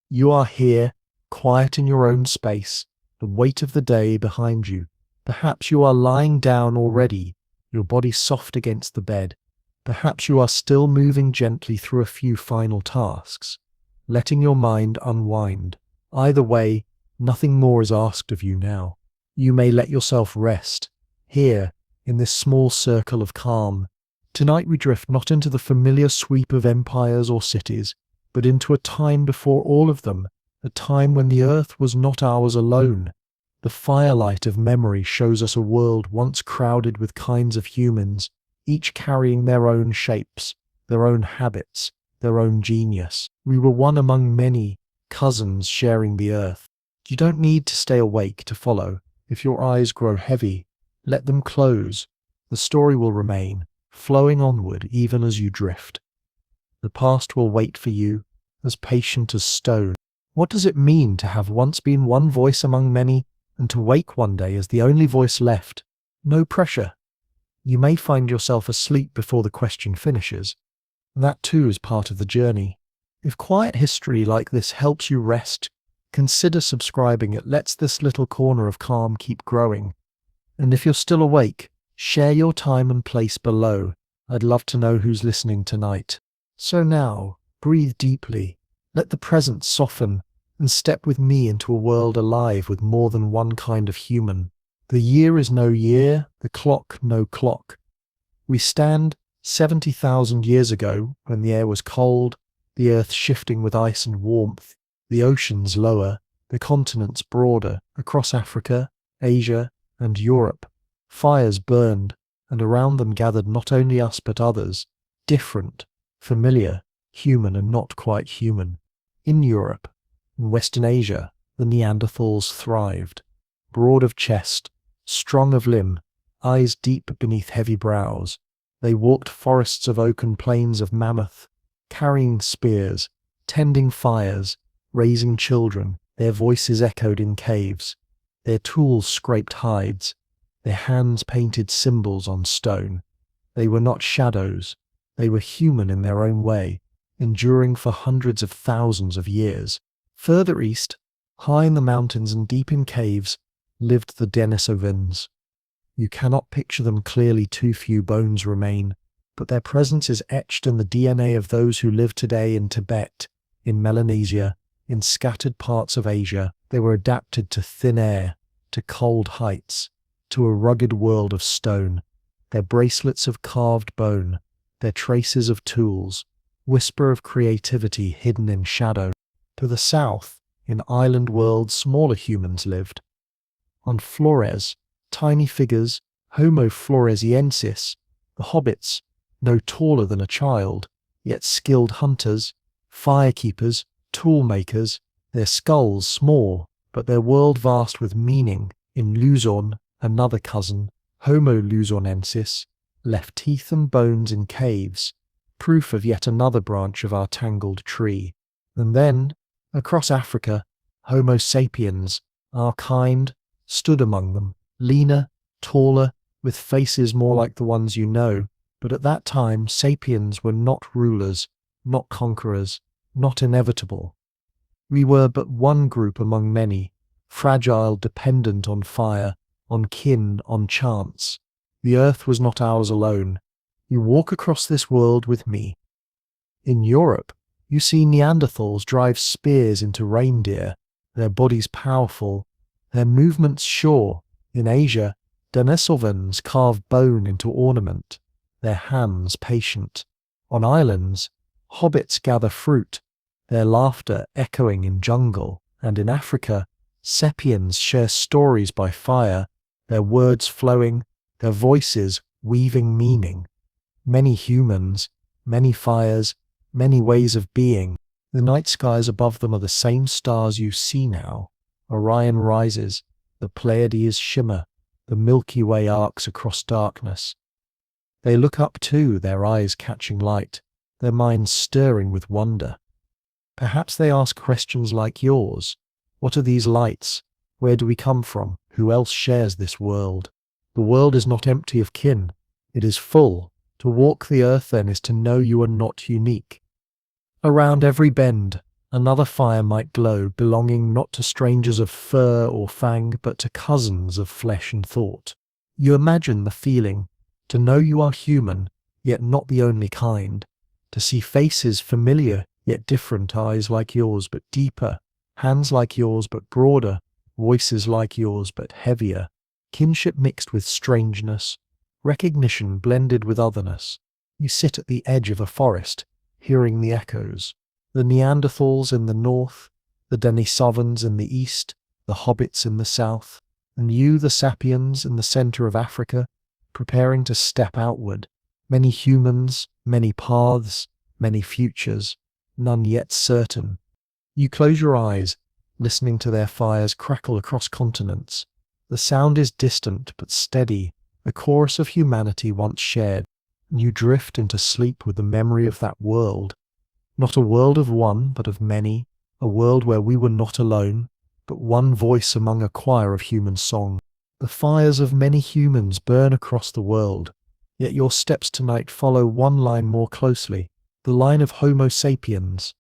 You are here, quiet in your own space, the weight of the day behind you. Perhaps you are lying down already, your body soft against the bed. Perhaps you are still moving gently through a few final tasks, letting your mind unwind. Either way, nothing more is asked of you now. You may let yourself rest, here, in this small circle of calm. Tonight we drift not into the familiar sweep of empires or cities, but into a time before all of them, a time when the earth was not ours alone. The firelight of memory shows us a world once crowded with kinds of humans, each carrying their own shapes, their own habits, their own genius. We were one among many, cousins sharing the earth. You don't need to stay awake to follow. If your eyes grow heavy, let them close. The story will remain, flowing onward even as you drift. The past will wait for you, as patient as stone. What does it mean to have once been one voice among many, and to wake one day as the only voice left? No pressure. You may find yourself asleep before the question finishes. That too is part of the journey. If quiet history like this helps you rest, consider subscribing. It lets this little corner of calm keep growing. And if you're still awake, share your time and place below. I'd love to know who's listening tonight. So now, breathe deeply, let the present soften, and step with me into a world alive with more than one kind of human. The year is no year, the clock no clock. We stand 70,000 years ago, when the air was cold, the earth shifting with ice and warmth, the oceans lower, the continents broader, across Africa, Asia, and Europe. Fires burned, and around them gathered not only us but others, different, familiar, human and not quite human. In Europe, in Western Asia, the Neanderthals thrived. Broad of chest, strong of limb, eyes deep beneath heavy brows, they walked forests of oak and plains of mammoth, carrying spears, tending fires, raising children. Their voices echoed in caves, their tools scraped hides, their hands painted symbols on stone. They were not shadows, they were human in their own way, enduring for hundreds of thousands of years. Further east, high in the mountains and deep in caves, lived the Denisovans. You cannot picture them clearly, too few bones remain, but their presence is etched in the DNA of those who live today in Tibet, in Melanesia, in scattered parts of Asia. They were adapted to thin air, to cold heights, to a rugged world of stone. Their bracelets of carved bone, their traces of tools, whisper of creativity hidden in shadow. To the south, in island worlds, smaller humans lived. On Flores, tiny figures, Homo floresiensis, the hobbits, no taller than a child, yet skilled hunters, firekeepers, tool makers, their skulls small, but their world vast with meaning. In Luzon, another cousin, Homo luzonensis, left teeth and bones in caves, proof of yet another branch of our tangled tree. And then, across Africa, Homo sapiens, our kind, stood among them, leaner, taller, with faces more like the ones you know. But at that time, sapiens were not rulers, not conquerors, not inevitable. We were but one group among many, fragile, dependent on fire, on kin, on chance. The earth was not ours alone. You walk across this world with me. In Europe, you see Neanderthals drive spears into reindeer, their bodies powerful, their movements sure. In Asia, Denisovans carve bone into ornament, their hands patient. On islands, hobbits gather fruit, their laughter echoing in jungle. And in Africa, sapiens share stories by fire, their words flowing, their voices weaving meaning. Many humans, many fires, many ways of being. The night skies above them are the same stars you see now. Orion rises, the Pleiades shimmer, the Milky Way arcs across darkness. They look up too, their eyes catching light, their minds stirring with wonder. Perhaps they ask questions like yours. What are these lights? Where do we come from? Who else shares this world? The world is not empty of kin. It is full. To walk the earth then is to know you are not unique. Around every bend, Another fire might glow, belonging not to strangers of fur or fang, but to cousins of flesh and thought. You imagine the feeling, to know you are human, yet not the only kind, to see faces familiar, yet different, eyes like yours but deeper, hands like yours but broader, voices like yours but heavier, kinship mixed with strangeness, recognition blended with otherness. You sit at the edge of a forest, hearing the echoes. The Neanderthals in the north, the Denisovans in the east, the hobbits in the south, and you, the sapiens, in the center of Africa, preparing to step outward. Many humans, many paths, many futures, none yet certain. You close your eyes, listening to their fires crackle across continents. The sound is distant but steady, a chorus of humanity once shared, and you drift into sleep with the memory of that world. Not a world of one, but of many, a world where we were not alone, but one voice among a choir of human song. The fires of many humans burn across the world, yet your steps tonight follow one line more closely, the line of Homo sapiens.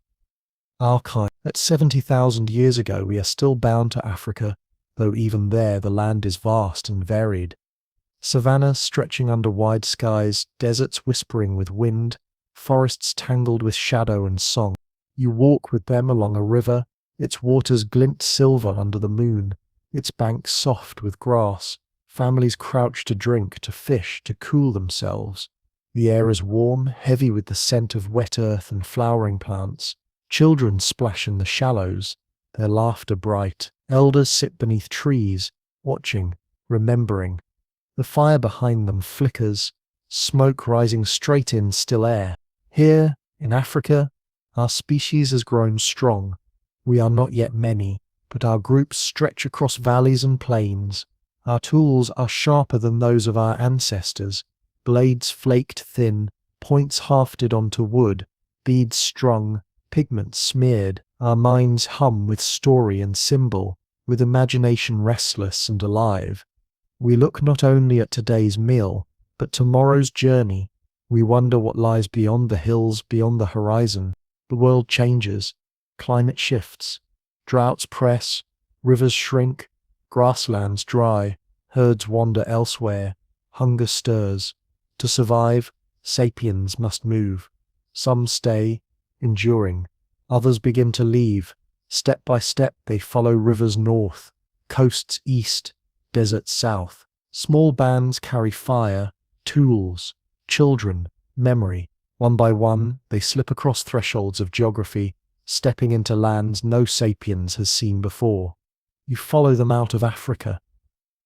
Our kind. At 70,000 years ago we are still bound to Africa, though even there the land is vast and varied. Savannas stretching under wide skies, deserts whispering with wind, forests tangled with shadow and song. You walk with them along a river, its waters glint silver under the moon, its banks soft with grass. Families crouch to drink, to fish, to cool themselves. The air is warm, heavy with the scent of wet earth and flowering plants. Children splash in the shallows, their laughter bright. Elders sit beneath trees, watching, remembering. The fire behind them flickers, smoke rising straight in still air. Here, in Africa, our species has grown strong. We are not yet many, but our groups stretch across valleys and plains. Our tools are sharper than those of our ancestors, blades flaked thin, points hafted onto wood, beads strung, pigments smeared. Our minds hum with story and symbol, with imagination restless and alive. We look not only at today's meal, but tomorrow's journey. We wonder what lies beyond the hills, beyond the horizon. The world changes, climate shifts, droughts press, rivers shrink, grasslands dry, herds wander elsewhere, hunger stirs. To survive, sapiens must move. Some stay, enduring. Others begin to leave. Step by step they follow rivers north, coasts east, deserts south. Small bands carry fire, tools, children, memory. One by one, they slip across thresholds of geography, stepping into lands no sapiens has seen before. You follow them out of Africa.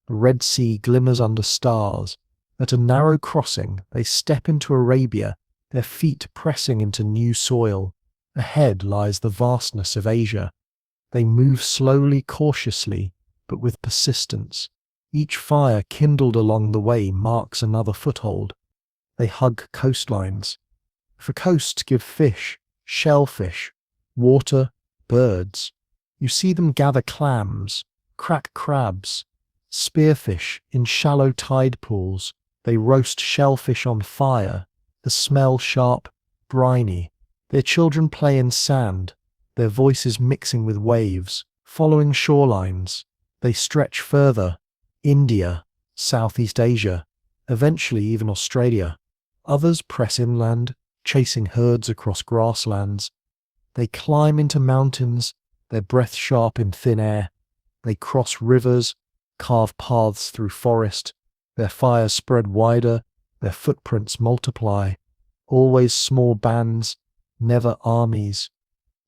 The Red Sea glimmers under stars. At a narrow crossing, they step into Arabia, their feet pressing into new soil. Ahead lies the vastness of Asia. They move slowly, cautiously, but with persistence. Each fire kindled along the way marks another foothold. They hug coastlines. For coasts give fish, shellfish, water, birds. You see them gather clams, crack crabs, spearfish in shallow tide pools. They roast shellfish on fire, the smell sharp, briny. Their children play in sand, their voices mixing with waves, following shorelines. They stretch further, India, Southeast Asia, eventually even Australia. Others press inland, chasing herds across grasslands. They climb into mountains, their breath sharp in thin air. They cross rivers, carve paths through forest. Their fires spread wider, their footprints multiply. Always small bands, never armies.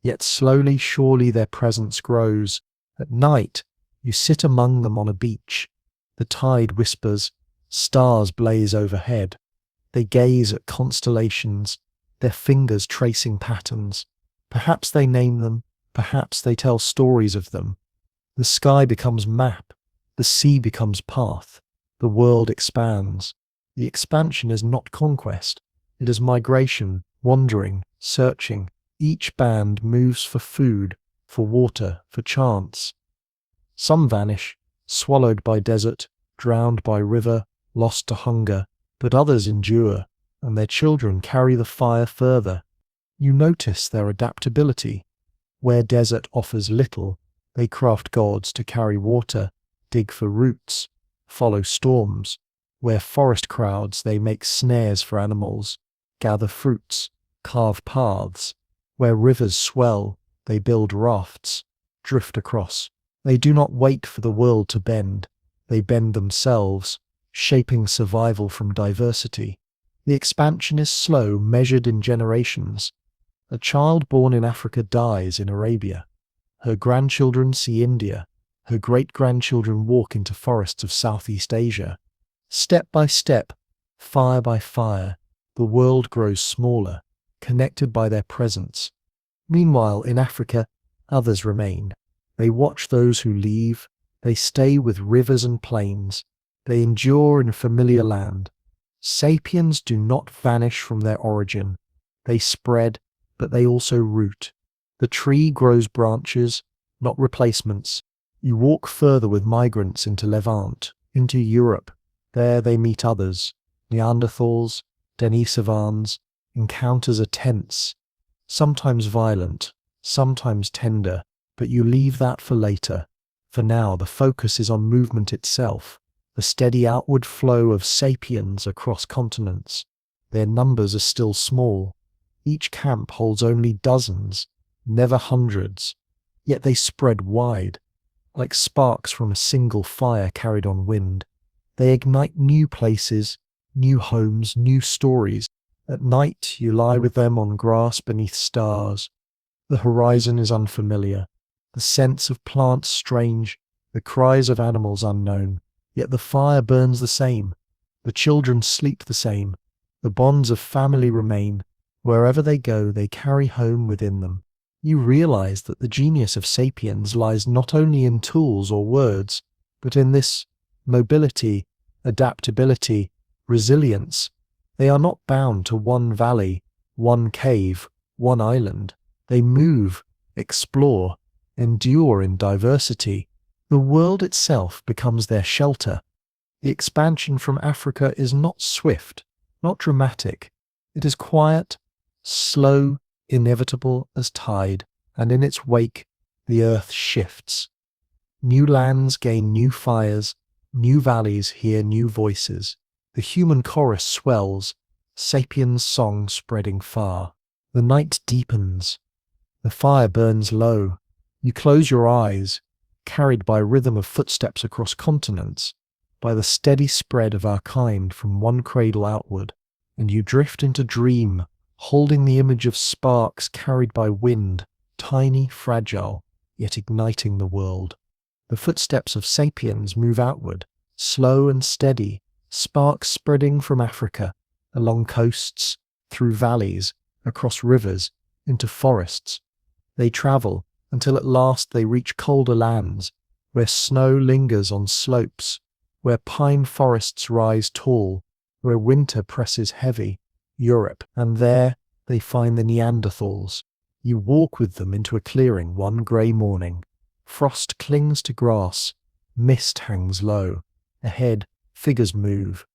Yet slowly, surely their presence grows. At night, you sit among them on a beach. The tide whispers, stars blaze overhead. They gaze at constellations, their fingers tracing patterns. Perhaps they name them, perhaps they tell stories of them. The sky becomes map, the sea becomes path, the world expands. The expansion is not conquest, it is migration, wandering, searching. Each band moves for food, for water, for chance. Some vanish, swallowed by desert, drowned by river, lost to hunger, but others endure, and their children carry the fire further. You notice their adaptability. Where desert offers little, they craft gods to carry water, dig for roots, follow storms. Where forest crowds, they make snares for animals, gather fruits, carve paths. Where rivers swell, they build rafts, drift across. They do not wait for the world to bend. They bend themselves, shaping survival from diversity. The expansion is slow, measured in generations. A child born in Africa dies in Arabia. Her grandchildren see India. Her great-grandchildren walk into forests of Southeast Asia. Step by step, fire by fire, the world grows smaller, connected by their presence. Meanwhile, in Africa, others remain. They watch those who leave. They stay with rivers and plains. They endure in familiar land. Sapiens do not vanish from their origin. They spread, but they also root. The tree grows branches, not replacements. You walk further with migrants into Levant, into Europe. There they meet others, Neanderthals, Denisovans. Encounters are tense, sometimes violent, sometimes tender, but you leave that for later. For now, the focus is on movement itself, the steady outward flow of sapiens across continents. Their numbers are still small. Each camp holds only dozens, never hundreds, yet they spread wide, like sparks from a single fire carried on wind. They ignite new places, new homes, new stories. At night you lie with them on grass beneath stars. The horizon is unfamiliar, the scents of plants strange, the cries of animals unknown. Yet the fire burns the same, the children sleep the same, the bonds of family remain. Wherever they go, they carry home within them. You realize that the genius of sapiens lies not only in tools or words, but in this mobility, adaptability, resilience. They are not bound to one valley, one cave, one island. They move, explore, endure in diversity. The world itself becomes their shelter. The expansion from Africa is not swift, not dramatic. It is quiet, slow, inevitable as tide, and in its wake, the earth shifts. New lands gain new fires, new valleys hear new voices. The human chorus swells, sapiens' song spreading far. The night deepens. The fire burns low. You close your eyes, carried by rhythm of footsteps across continents, by the steady spread of our kind from one cradle outward, and you drift into dream, holding the image of sparks carried by wind, tiny, fragile, yet igniting the world. The footsteps of sapiens move outward, slow and steady, sparks spreading from Africa, along coasts, through valleys, across rivers, into forests. They travel until at last they reach colder lands, where snow lingers on slopes, where pine forests rise tall, where winter presses heavy, Europe, and there they find the Neanderthals. You walk with them into a clearing one grey morning. Frost clings to grass, mist hangs low. Ahead, figures move.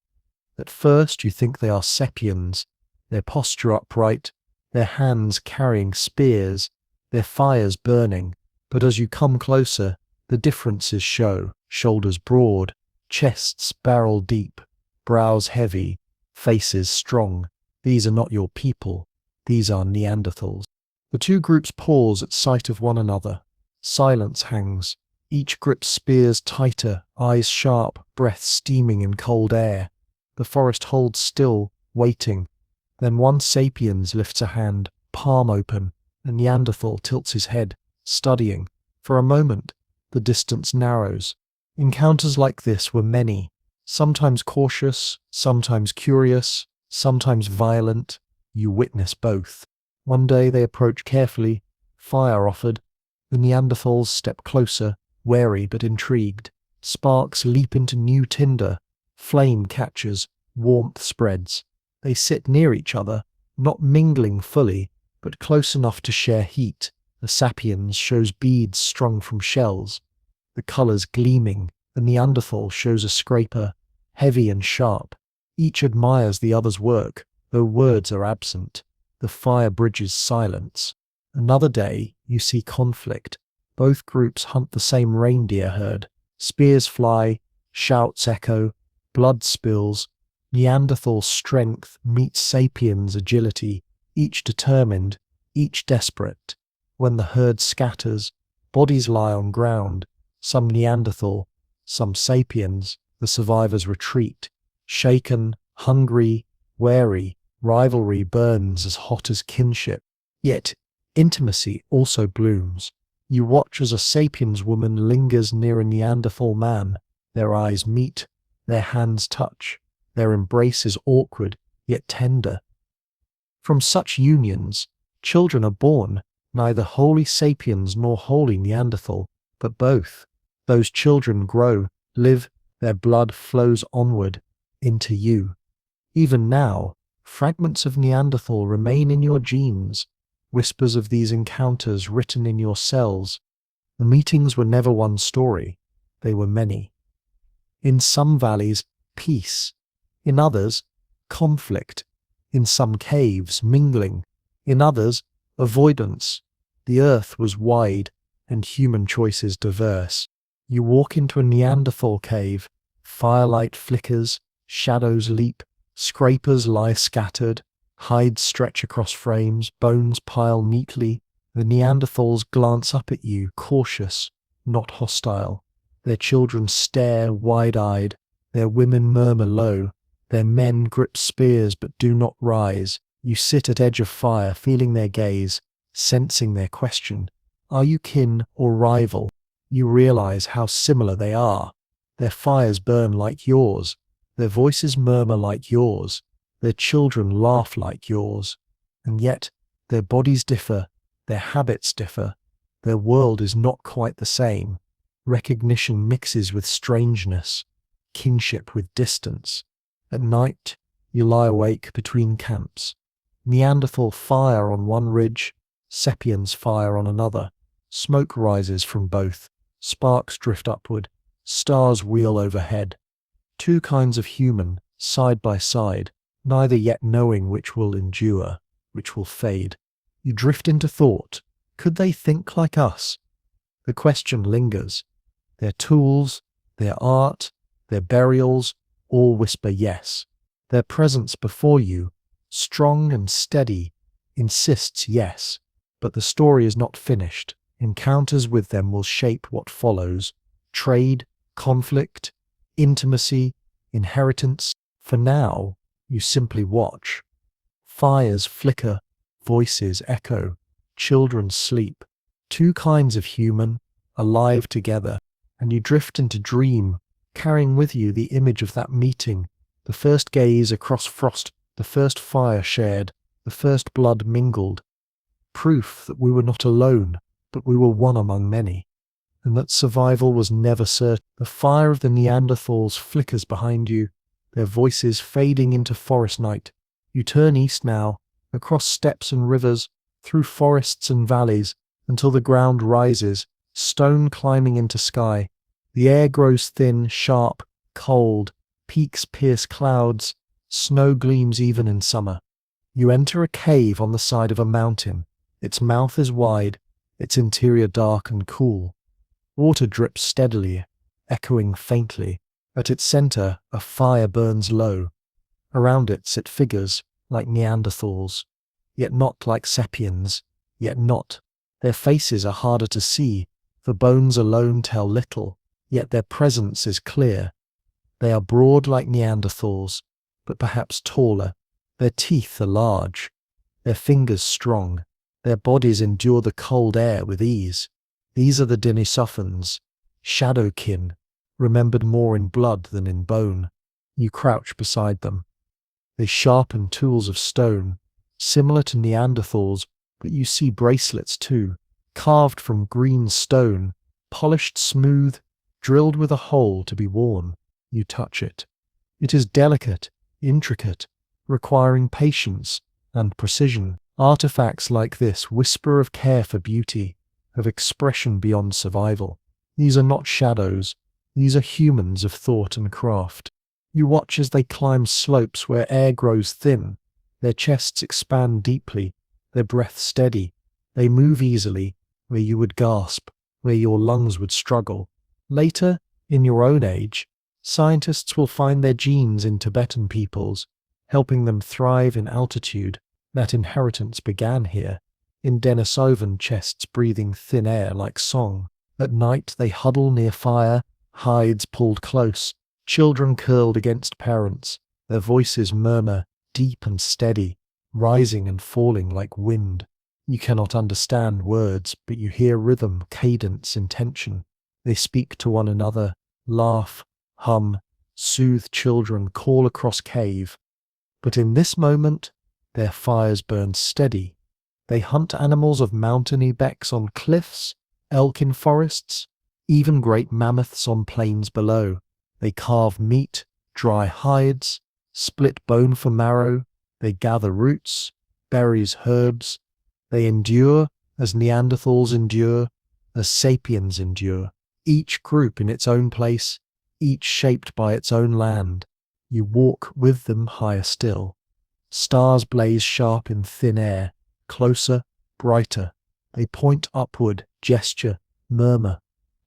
At first you think they are sapiens, their posture upright, their hands carrying spears, their fires burning, but as you come closer, the differences show. Shoulders broad, chests barrel deep, brows heavy, faces strong. These are not your people, these are Neanderthals. The two groups pause at sight of one another. Silence hangs. Each grips spears tighter, eyes sharp, breath steaming in cold air. The forest holds still, waiting. Then one sapiens lifts a hand, palm open. A Neanderthal tilts his head, studying. For a moment, the distance narrows. Encounters like this were many, sometimes cautious, sometimes curious, sometimes violent. You witness both. One day they approach carefully, fire offered. The Neanderthals step closer, wary but intrigued. Sparks leap into new tinder. Flame catches, warmth spreads. They sit near each other, not mingling fully, but close enough to share heat. The sapiens shows beads strung from shells, the colours gleaming. The Neanderthal shows a scraper, heavy and sharp. Each admires the other's work, though words are absent. The fire bridges silence. Another day, you see conflict. Both groups hunt the same reindeer herd. Spears fly, shouts echo, blood spills. Neanderthal strength meets sapiens' agility, each determined, each desperate. When the herd scatters, bodies lie on ground, some Neanderthal, some sapiens. The survivors retreat, shaken, hungry, wary. Rivalry burns as hot as kinship. Yet, intimacy also blooms. You watch as a sapiens woman lingers near a Neanderthal man. Their eyes meet, their hands touch. Their embrace is awkward, yet tender. From such unions, children are born, neither wholly sapiens nor wholly Neanderthal, but both. Those children grow, live, their blood flows onward, into you. Even now, fragments of Neanderthal remain in your genes, whispers of these encounters written in your cells. The meetings were never one story, they were many. In some valleys, peace. In others, conflict. In some caves, mingling. In others, avoidance. The earth was wide, and human choices diverse. You walk into a Neanderthal cave, firelight flickers, shadows leap, scrapers lie scattered, hides stretch across frames, bones pile neatly. The Neanderthals glance up at you, cautious, not hostile. Their children stare wide-eyed, their women murmur low, their men grip spears but do not rise. You sit at edge of fire, feeling their gaze, sensing their question. Are you kin or rival? You realize how similar they are. Their fires burn like yours, their voices murmur like yours, their children laugh like yours. And yet, their bodies differ, their habits differ, their world is not quite the same. Recognition mixes with strangeness, kinship with distance. At night, you lie awake between camps. Neanderthal fire on one ridge, sapiens fire on another. Smoke rises from both, sparks drift upward, stars wheel overhead. Two kinds of human, side by side, neither yet knowing which will endure, which will fade. You drift into thought. Could they think like us? The question lingers. Their tools, their art, their burials, all whisper yes. Their presence before you, strong and steady, insists yes. But the story is not finished. Encounters with them will shape what follows. Trade, conflict, intimacy, inheritance. For now, you simply watch. Fires flicker, voices echo, children sleep. Two kinds of human, alive together, and you drift into dream, carrying with you the image of that meeting, the first gaze across frost, the first fire shared, the first blood mingled. Proof that we were not alone, but we were one among many, and that survival was never certain. The fire of the Neanderthals flickers behind you, their voices fading into forest night. You turn east now, across steppes and rivers, through forests and valleys, until the ground rises, stone climbing into sky. The air grows thin, sharp, cold, peaks pierce clouds, snow gleams even in summer. You enter a cave on the side of a mountain. Its mouth is wide, its interior dark and cool. Water drips steadily, echoing faintly. At its center, a fire burns low. Around it sit figures, like Neanderthals, yet not like sapiens, yet not. Their faces are harder to see, the bones alone tell little, yet their presence is clear. They are broad like Neanderthals, but perhaps taller. Their teeth are large, their fingers strong. Their bodies endure the cold air with ease. These are the Denisovans, shadowkin, remembered more in blood than in bone. You crouch beside them. They sharpen tools of stone, similar to Neanderthals, but you see bracelets too, carved from green stone, polished smooth, drilled with a hole to be worn. You touch it. It is delicate, intricate, requiring patience and precision. Artifacts like this whisper of care for beauty, of expression beyond survival. These are not shadows. These are humans of thought and craft. You watch as they climb slopes where air grows thin, their chests expand deeply, their breath steady, They move easily, where you would gasp, where your lungs would struggle. Later, in your own age, scientists will find their genes in Tibetan peoples, helping them thrive in altitude. That inheritance began here, in Denisovan chests breathing thin air like song. At night they huddle near fire, hides pulled close, children curled against parents. Their voices murmur, deep and steady, rising and falling like wind. You cannot understand words, but you hear rhythm, cadence, intention. They speak to one another, laugh, hum, soothe children, call across cave. But in this moment, their fires burn steady. They hunt animals of mountain ibex on cliffs, elk in forests, even great mammoths on plains below. They carve meat, dry hides, split bone for marrow. They gather roots, berries, herbs. They endure as Neanderthals endure, as sapiens endure, each group in its own place, each shaped by its own land. You walk with them higher still. Stars blaze sharp in thin air, closer, brighter. They point upward, gesture, murmur.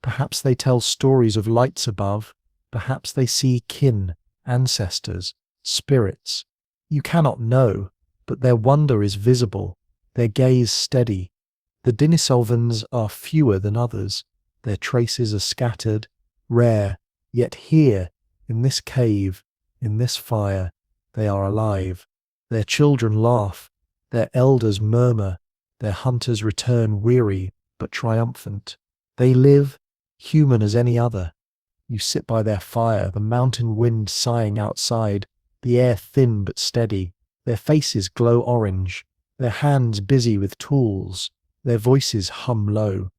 Perhaps they tell stories of lights above. Perhaps they see kin, ancestors, spirits. You cannot know, but their wonder is visible, their gaze steady. The Denisovans are fewer than others. Their traces are scattered, rare, yet here, in this cave, in this fire, they are alive. Their children laugh, their elders murmur, their hunters return weary but triumphant. They live, human as any other. You sit by their fire, the mountain wind sighing outside, the air thin but steady. Their faces glow orange, their hands busy with tools, their voices hum low.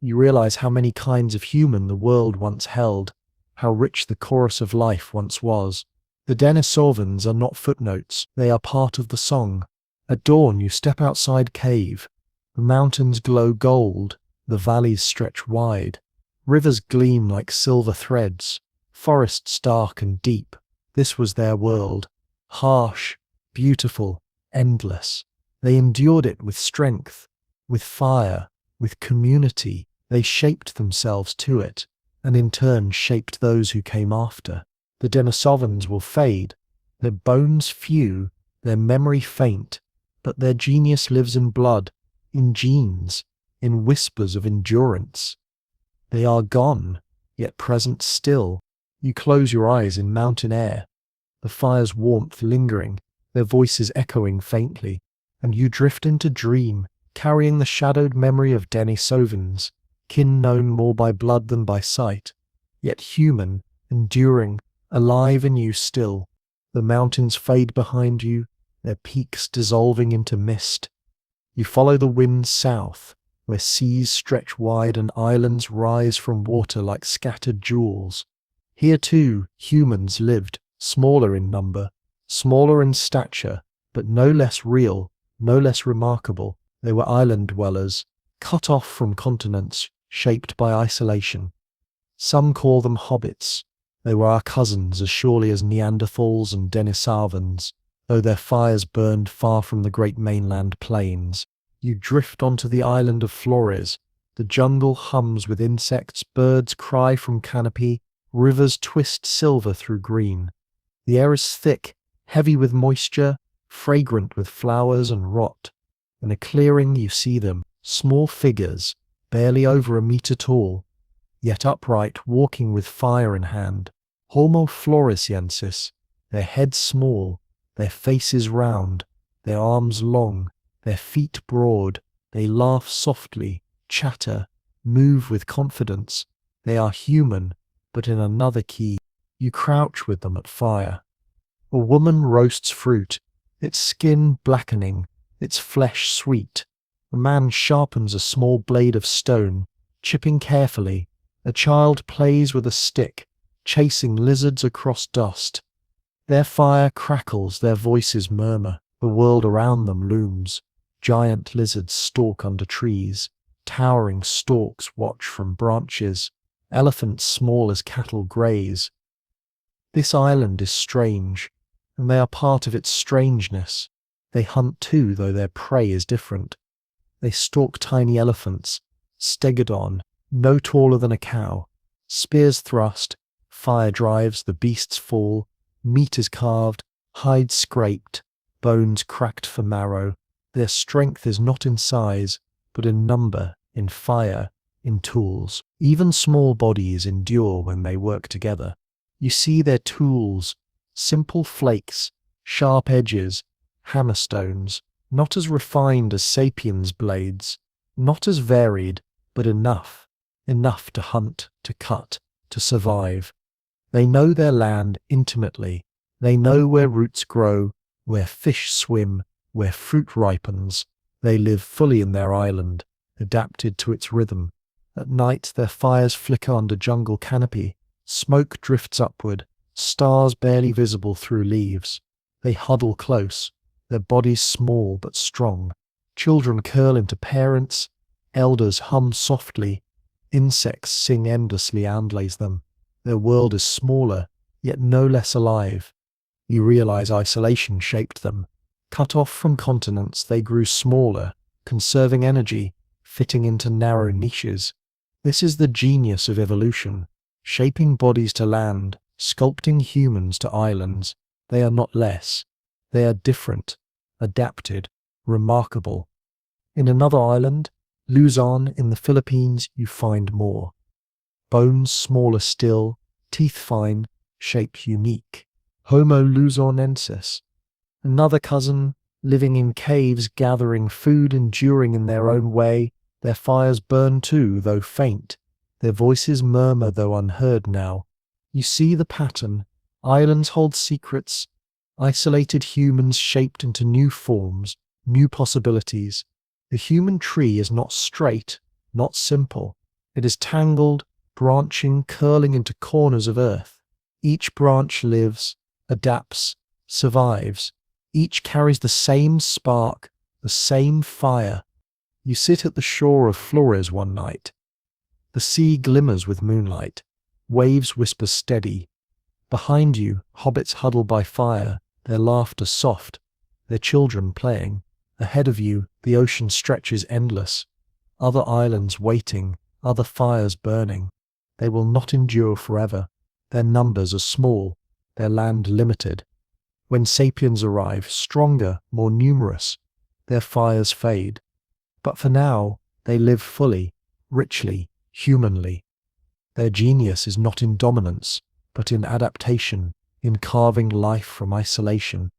You realize how many kinds of human the world once held, how rich the chorus of life once was. The Denisovans are not footnotes, they are part of the song. At dawn you step outside cave. The mountains glow gold, the valleys stretch wide. Rivers gleam like silver threads, forests dark and deep. This was their world. Harsh, beautiful, endless. They endured it with strength, with fire, with community. They shaped themselves to it, and in turn shaped those who came after. The Denisovans will fade, their bones few, their memory faint, but their genius lives in blood, in genes, in whispers of endurance. They are gone, yet present still. You close your eyes in mountain air, the fire's warmth lingering, their voices echoing faintly, and you drift into dream, carrying the shadowed memory of Denisovans, kin known more by blood than by sight, yet human, enduring, alive in you still. The mountains fade behind you, their peaks dissolving into mist. You follow the wind south, where seas stretch wide and islands rise from water like scattered jewels. Here too, humans lived, smaller in number, smaller in stature, but no less real, no less remarkable. They were island dwellers, cut off from continents, shaped by isolation. Some call them hobbits. They were our cousins as surely as Neanderthals and Denisovans, though their fires burned far from the great mainland plains. You drift onto the island of Flores. The jungle hums with insects, birds cry from canopy, rivers twist silver through green. The air is thick, heavy with moisture, fragrant with flowers and rot. In a clearing you see them, small figures, barely over a meter tall, yet upright, walking with fire in hand. Homo floresiensis, their heads small, their faces round, their arms long, their feet broad. They laugh softly, chatter, move with confidence. They are human, but in another key. You crouch with them at fire. A woman roasts fruit, its skin blackening, its flesh sweet. A man sharpens a small blade of stone, chipping carefully. A child plays with a stick, chasing lizards across dust. Their fire crackles, their voices murmur. The world around them looms. Giant lizards stalk under trees. Towering storks watch from branches. Elephants small as cattle graze. This island is strange, and they are part of its strangeness. They hunt too, though their prey is different. They stalk tiny elephants, stegodon, no taller than a cow. Spears thrust, fire drives, the beasts fall, meat is carved, hides scraped, bones cracked for marrow. Their strength is not in size, but in number, in fire, in tools. Even small bodies endure when they work together. You see their tools, simple flakes, sharp edges, hammerstones, not as refined as Sapiens' blades, not as varied, but enough to hunt, to cut, to survive. They know their land intimately. They know where roots grow, where fish swim, where fruit ripens. They live fully in their island, adapted to its rhythm. At night their fires flicker under jungle canopy. Smoke drifts upward, stars barely visible through leaves. They huddle close, their bodies small but strong. Children curl into parents, elders hum softly, insects sing endlessly Andlays them. Their world is smaller, yet no less alive. You realize isolation shaped them. Cut off from continents, they grew smaller, conserving energy, fitting into narrow niches. This is the genius of evolution, shaping bodies to land, sculpting humans to islands. They are not less. They are different, adapted, remarkable. In another island, Luzon in the Philippines, you find more. Bones smaller still, teeth fine, shape unique. Homo luzonensis. Another cousin, living in caves, gathering food, enduring in their own way. Their fires burn too, though faint. Their voices murmur, though unheard now. You see the pattern. Islands hold secrets. Isolated humans shaped into new forms, new possibilities. The human tree is not straight, not simple. It is tangled, branching, curling into corners of earth. Each branch lives, adapts, survives. Each carries the same spark, the same fire. You sit at the shore of Flores one night. The sea glimmers with moonlight. Waves whisper steady. Behind you, hobbits huddle by fire, their laughter soft, their children playing. Ahead of you, the ocean stretches endless. Other islands waiting, other fires burning. They will not endure forever. Their numbers are small, their land limited. When sapiens arrive, stronger, more numerous, their fires fade. But for now, they live fully, richly, humanly. Their genius is not in dominance, but in adaptation, in carving life from isolation.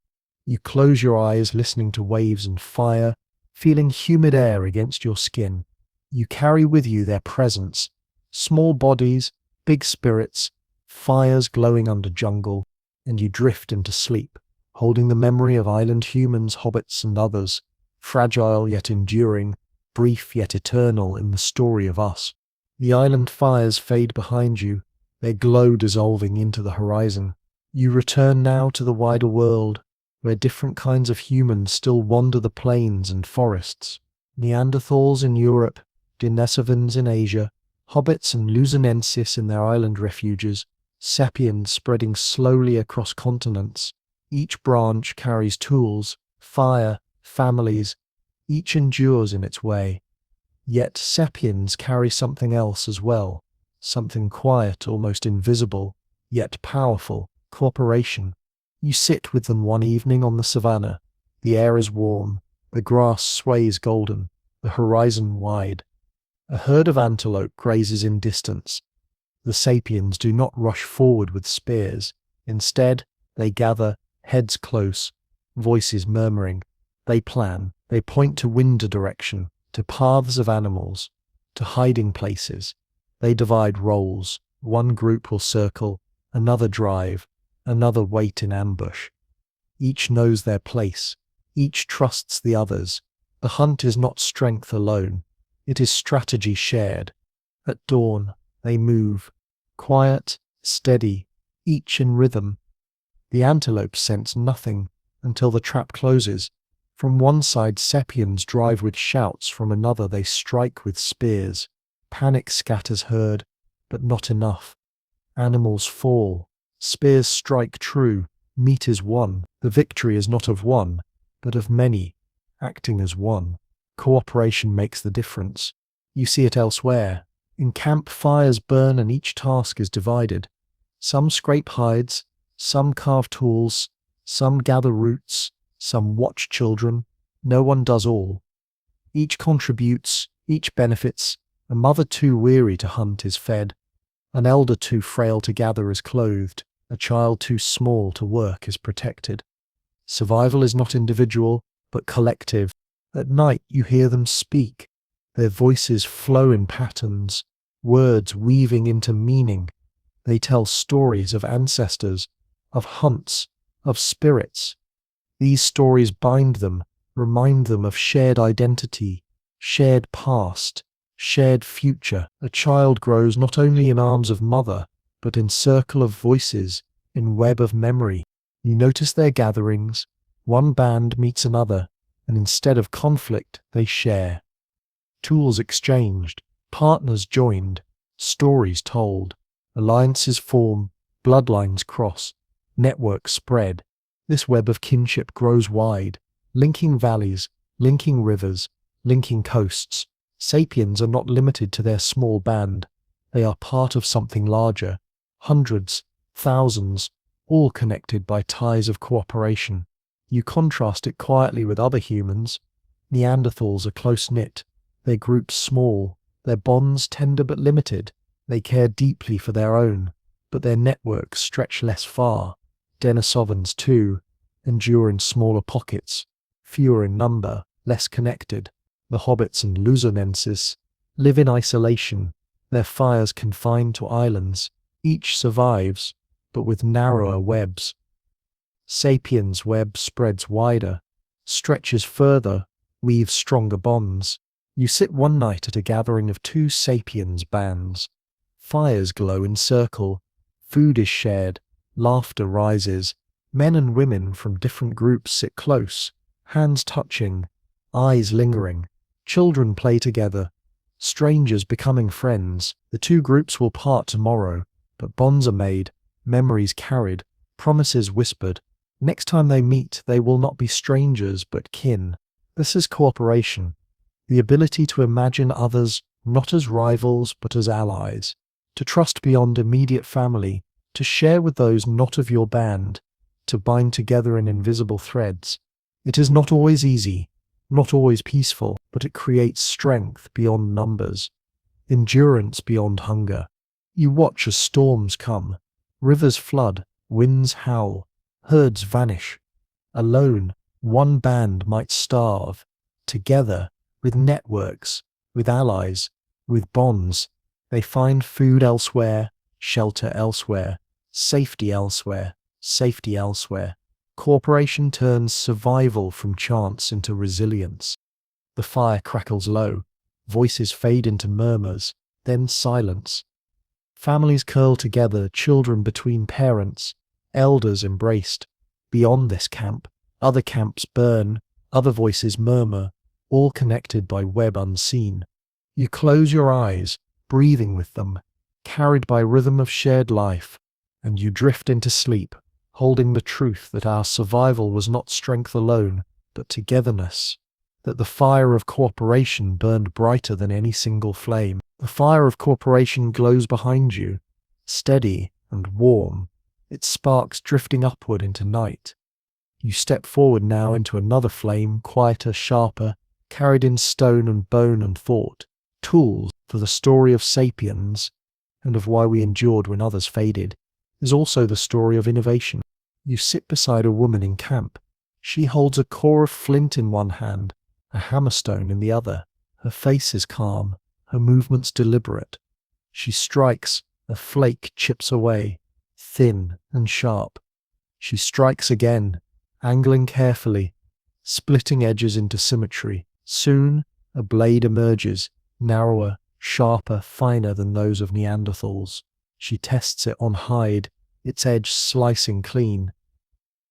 You close your eyes listening to waves and fire, feeling humid air against your skin. You carry with you their presence, small bodies, big spirits, fires glowing under jungle, and you drift into sleep, holding the memory of island humans, hobbits, and others, fragile yet enduring, brief yet eternal in the story of us. The island fires fade behind you, their glow dissolving into the horizon. You return now to the wider world, where different kinds of humans still wander the plains and forests. Neanderthals in Europe, Denisovans in Asia, hobbits and luzonensis in their island refuges, sapiens spreading slowly across continents. Each branch carries tools, fire, families. Each endures in its way. Yet sapiens carry something else as well, something quiet, almost invisible, yet powerful, cooperation. You sit with them one evening on the savannah. The air is warm, the grass sways golden, the horizon wide. A herd of antelope grazes in distance. The sapiens do not rush forward with spears. Instead, they gather, heads close, voices murmuring. They plan, they point to wind direction, to paths of animals, to hiding places. They divide roles. One group will circle, another drive, another wait in ambush. Each knows their place. Each trusts the others. The hunt is not strength alone. It is strategy shared. At dawn, they move. Quiet, steady, each in rhythm. The antelope sense nothing until the trap closes. From one side, sapiens drive with shouts. From another, they strike with spears. Panic scatters herd, but not enough. Animals fall. Spears strike true. Meat is won. The victory is not of one, but of many, acting as one. cooperation makes the difference. You see it elsewhere. In camp, fires burn and each task is divided. Some scrape hides, some carve tools, some gather roots, some watch children. No one does all. Each contributes, each benefits. A mother too weary to hunt is fed. An elder too frail to gather is clothed. A child too small to work is protected. Survival is not individual, but collective. At night you hear them speak. Their voices flow in patterns, words weaving into meaning. They tell stories of ancestors, of hunts, of spirits. These stories bind them, remind them of shared identity, shared past, shared future. A child grows not only in arms of mother, but in circle of voices, in web of memory. You notice their gatherings. One band meets another, and instead of conflict, they share. Tools exchanged, partners joined, stories told, alliances form, bloodlines cross, networks spread. This web of kinship grows wide, linking valleys, linking rivers, linking coasts. Sapiens are not limited to their small band. They are part of something larger, hundreds, thousands, all connected by ties of cooperation. You contrast it quietly with other humans. Neanderthals are close-knit, their groups small, their bonds tender but limited. They care deeply for their own, but their networks stretch less far. Denisovans, too, endure in smaller pockets, fewer in number, less connected. The hobbits and luzonenses live in isolation, their fires confined to islands. Each survives, but with narrower webs. Sapiens' web spreads wider, stretches further, weaves stronger bonds. You sit one night at a gathering of two sapiens bands. Fires glow in circle, food is shared, laughter rises. Men and women from different groups sit close, hands touching, eyes lingering. Children play together, strangers becoming friends. The two groups will part tomorrow, but bonds are made, memories carried, promises whispered. Next time they meet, they will not be strangers but kin. This is cooperation, the ability to imagine others not as rivals but as allies, to trust beyond immediate family, to share with those not of your band, to bind together in invisible threads. It is not always easy, not always peaceful, but it creates strength beyond numbers, endurance beyond hunger. You watch as storms come, rivers flood, winds howl, herds vanish. Alone, one band might starve. Together, with networks, with allies, with bonds, they find food elsewhere, shelter elsewhere, safety elsewhere, safety elsewhere. Cooperation turns survival from chance into resilience. The fire crackles low, voices fade into murmurs, then silence. Families curl together, children between parents, elders embraced. Beyond this camp, other camps burn, other voices murmur, all connected by web unseen. You close your eyes, breathing with them, carried by rhythm of shared life, and you drift into sleep, holding the truth that our survival was not strength alone, but togetherness, that the fire of cooperation burned brighter than any single flame. The fire of cooperation glows behind you, steady and warm, its sparks drifting upward into night. You step forward now into another flame, quieter, sharper, carried in stone and bone and thought, tools for the story of sapiens and of why we endured when others faded, is also the story of innovation. You sit beside a woman in camp. She holds a core of flint in one hand, a hammerstone in the other. Her face is calm, her movements deliberate. She strikes, a flake chips away, thin and sharp. She strikes again, angling carefully, splitting edges into symmetry. Soon, a blade emerges, narrower, sharper, finer than those of Neanderthals. She tests it on hide, its edge slicing clean.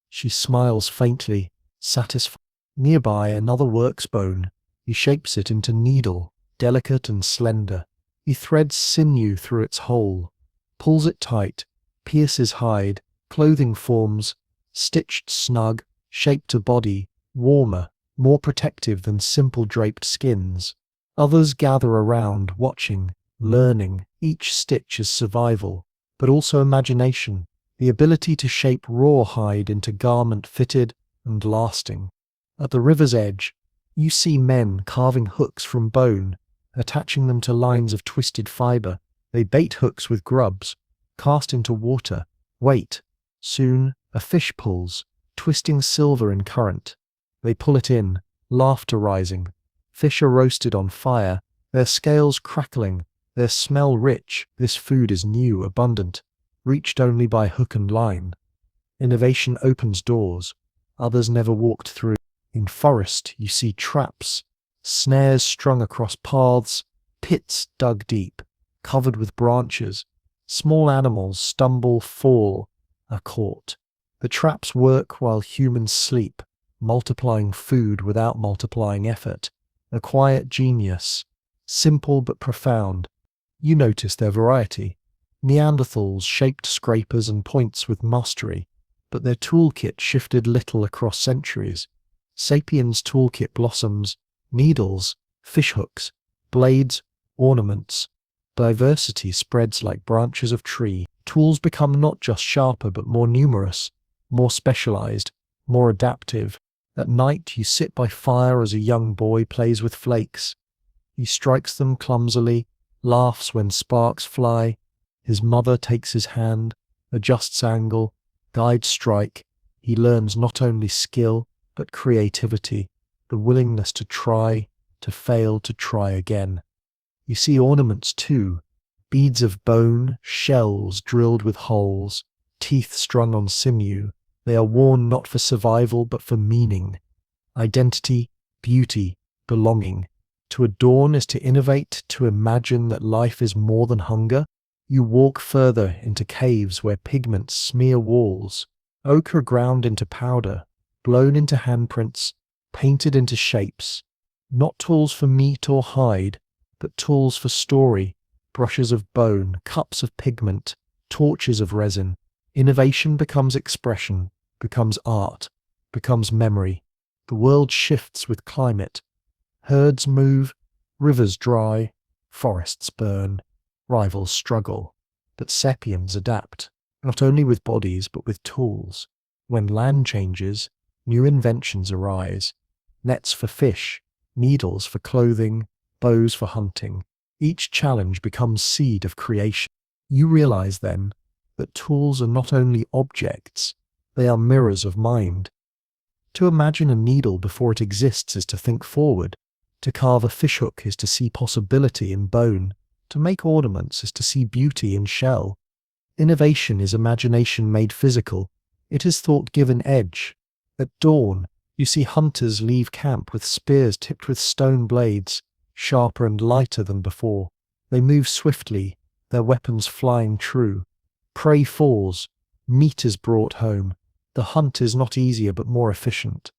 She smiles faintly, satisfied. Nearby, another works bone. He shapes it into needle, delicate and slender. He threads sinew through its hole, pulls it tight, pierces hide, clothing forms, stitched snug, shaped to body, warmer, more protective than simple draped skins. Others gather around, watching, learning. Each stitch is survival, but also imagination, the ability to shape raw hide into garment fitted and lasting. At the river's edge, you see men carving hooks from bone, attaching them to lines of twisted fiber. They bait hooks with grubs, cast into water. Wait. Soon, a fish pulls, twisting silver in current. They pull it in, laughter rising. Fish are roasted on fire, their scales crackling, their smell rich. This food is new, abundant, reached only by hook and line. Innovation opens doors others never walked through. In forest, you see traps, snares strung across paths, pits dug deep, covered with branches. Small animals stumble, fall, are caught. The traps work while humans sleep, multiplying food without multiplying effort. A quiet genius, simple but profound. You notice their variety. Neanderthals shaped scrapers and points with mastery, but their toolkit shifted little across centuries. Sapiens' toolkit blossoms, needles, fishhooks, blades, ornaments. Diversity spreads like branches of tree. Tools become not just sharper but more numerous, more specialized, more adaptive. At night you sit by fire as a young boy plays with flakes. He strikes them clumsily, laughs when sparks fly. His mother takes his hand, adjusts angle, guides strike. He learns not only skill, but creativity, the willingness to try, to fail, to try again. You see ornaments too, beads of bone, shells drilled with holes, teeth strung on sinew. They are worn not for survival but for meaning, identity, beauty, belonging. To adorn is to innovate, to imagine that life is more than hunger. You walk further into caves where pigments smear walls, ochre ground into powder, blown into handprints, painted into shapes. Not tools for meat or hide, but tools for story, brushes of bone, cups of pigment, torches of resin. Innovation becomes expression, becomes art, becomes memory. The world shifts with climate. Herds move, rivers dry, forests burn, rivals struggle. But sapiens adapt, not only with bodies but with tools. When land changes, new inventions arise. Nets for fish, needles for clothing, bows for hunting. Each challenge becomes seed of creation. You realize then that tools are not only objects, they are mirrors of mind. To imagine a needle before it exists is to think forward. To carve a fishhook is to see possibility in bone. To make ornaments is to see beauty in shell. Innovation is imagination made physical. It is thought given edge. At dawn, you see hunters leave camp with spears tipped with stone blades, sharper and lighter than before. They move swiftly, their weapons flying true. Prey falls, meat is brought home. The hunt is not easier but more efficient.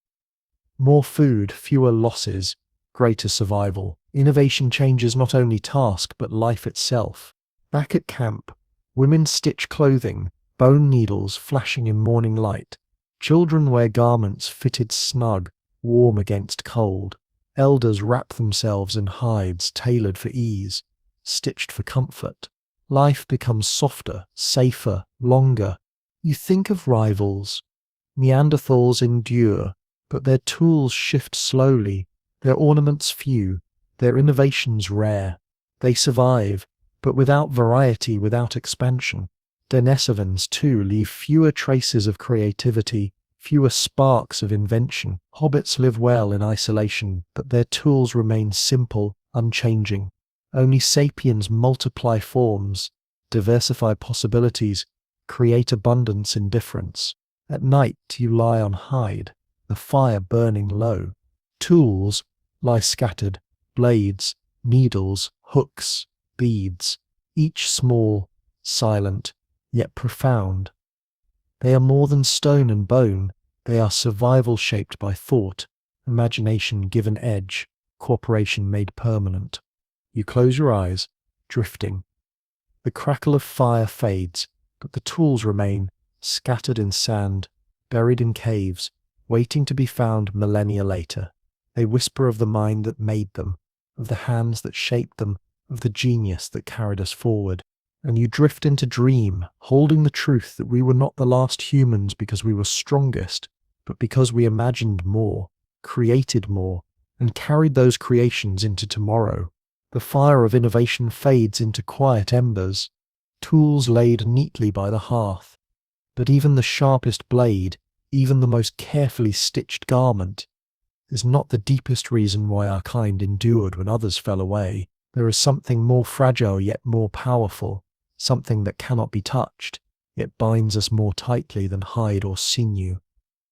More food, fewer losses, greater survival. Innovation changes not only task but life itself. Back at camp, women stitch clothing, bone needles flashing in morning light. Children wear garments fitted snug, warm against cold. Elders wrap themselves in hides tailored for ease, stitched for comfort. Life becomes softer, safer, longer. You think of rivals. Neanderthals endure, but their tools shift slowly, their ornaments few, their innovations rare. They survive, but without variety, without expansion. Denisovans too leave fewer traces of creativity, fewer sparks of invention. Hobbits live well in isolation, but their tools remain simple, unchanging. Only sapiens multiply forms, diversify possibilities, create abundance in difference. At night you lie on hide, the fire burning low. Tools lie scattered, blades, needles, hooks, beads, each small, silent, yet profound. They are more than stone and bone, they are survival shaped by thought, imagination given edge, cooperation made permanent. You close your eyes, drifting. The crackle of fire fades, but the tools remain, scattered in sand, buried in caves, waiting to be found millennia later. They whisper of the mind that made them, of the hands that shaped them, of the genius that carried us forward. And you drift into dream, holding the truth that we were not the last humans because we were strongest, but because we imagined more, created more, and carried those creations into tomorrow. The fire of innovation fades into quiet embers, tools laid neatly by the hearth. But even the sharpest blade, even the most carefully stitched garment, is not the deepest reason why our kind endured when others fell away. There is something more fragile yet more powerful, something that cannot be touched, yet binds us more tightly than hide or sinew.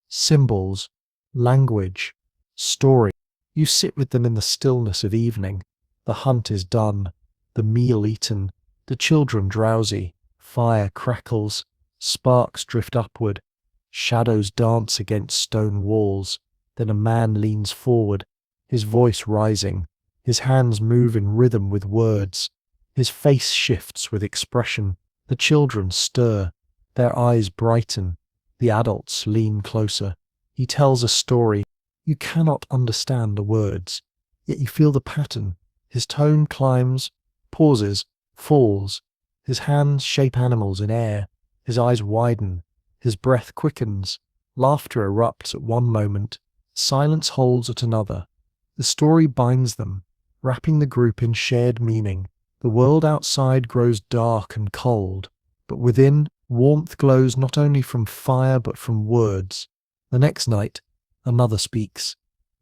Symbols, language, story. You sit with them in the stillness of evening. The hunt is done, the meal eaten, the children drowsy, fire crackles, sparks drift upward, shadows dance against stone walls. Then a man leans forward, his voice rising, his hands move in rhythm with words, his face shifts with expression. The children stir, their eyes brighten, the adults lean closer. He tells a story. You cannot understand the words, yet you feel the pattern. His tone climbs, pauses, falls. His hands shape animals in air. His eyes widen. His breath quickens. Laughter erupts at one moment. Silence holds at another. The story binds them, wrapping the group in shared meaning. The world outside grows dark and cold, but within, warmth glows not only from fire but from words. The next night, another speaks.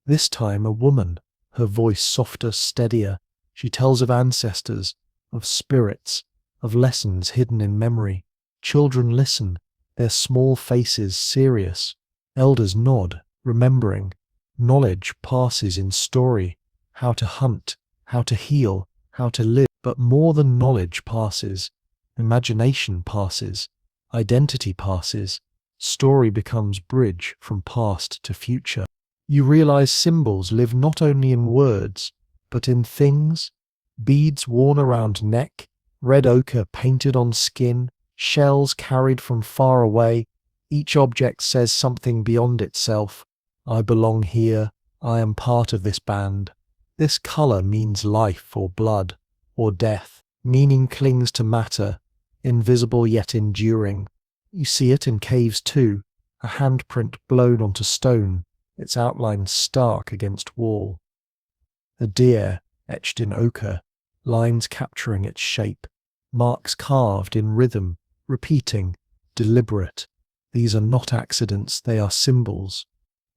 This time a woman, her voice softer, steadier. She tells of ancestors, of spirits, of lessons hidden in memory. Children listen, their small faces serious. Elders nod, remembering. Knowledge passes in story. How to hunt, how to heal, how to live. But more than knowledge passes, imagination passes, identity passes. Story becomes bridge from past to future. You realize symbols live not only in words, but in things. Beads worn around neck, red ochre painted on skin, shells carried from far away. Each object says something beyond itself. I belong here. I am part of this band. This color means life or blood or death. Meaning clings to matter, invisible yet enduring. You see it in caves too, a handprint blown onto stone, its outline stark against wall. A deer etched in ochre, lines capturing its shape, marks carved in rhythm, repeating, deliberate. These are not accidents, they are symbols.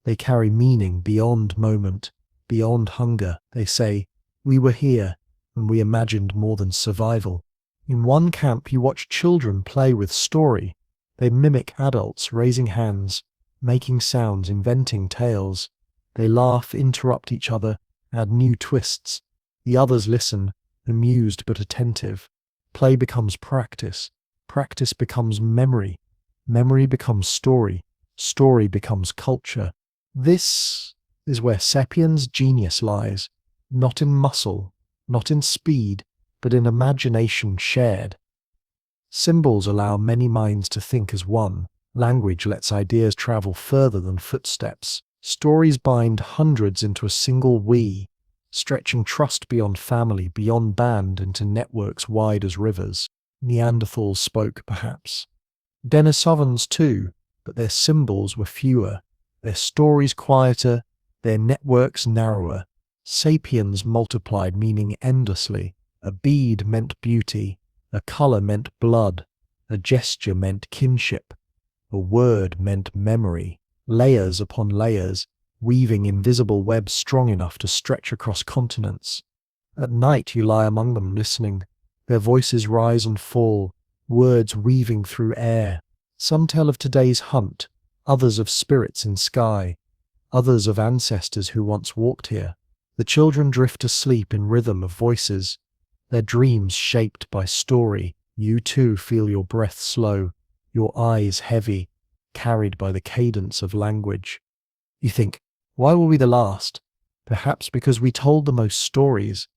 They carry meaning beyond moment, beyond hunger. They say, we were here, and we imagined more than survival. In one camp you watch children play with story. They mimic adults raising hands, making sounds, inventing tales. They laugh, interrupt each other, add new twists. The others listen, amused but attentive. Play becomes practice. Practice becomes memory. Memory becomes story. Story becomes culture. This is where Sapiens' genius lies, not in muscle, not in speed, but in imagination shared. Symbols allow many minds to think as one. Language lets ideas travel further than footsteps. Stories bind hundreds into a single we, stretching trust beyond family, beyond band, into networks wide as rivers. Neanderthals spoke, perhaps. Denisovans too, but their symbols were fewer, their stories quieter, their networks narrower. Sapiens multiplied meaning endlessly. A bead meant beauty, a color meant blood, a gesture meant kinship, a word meant memory. Layers upon layers, weaving invisible webs strong enough to stretch across continents. At night you lie among them listening. Their voices rise and fall, words weaving through air. Some tell of today's hunt, others of spirits in sky, others of ancestors who once walked here. The children drift to sleep in rhythm of voices, their dreams shaped by story. You too feel your breath slow, your eyes heavy, carried by the cadence of language. You think, why were we the last? Perhaps because we told the most stories,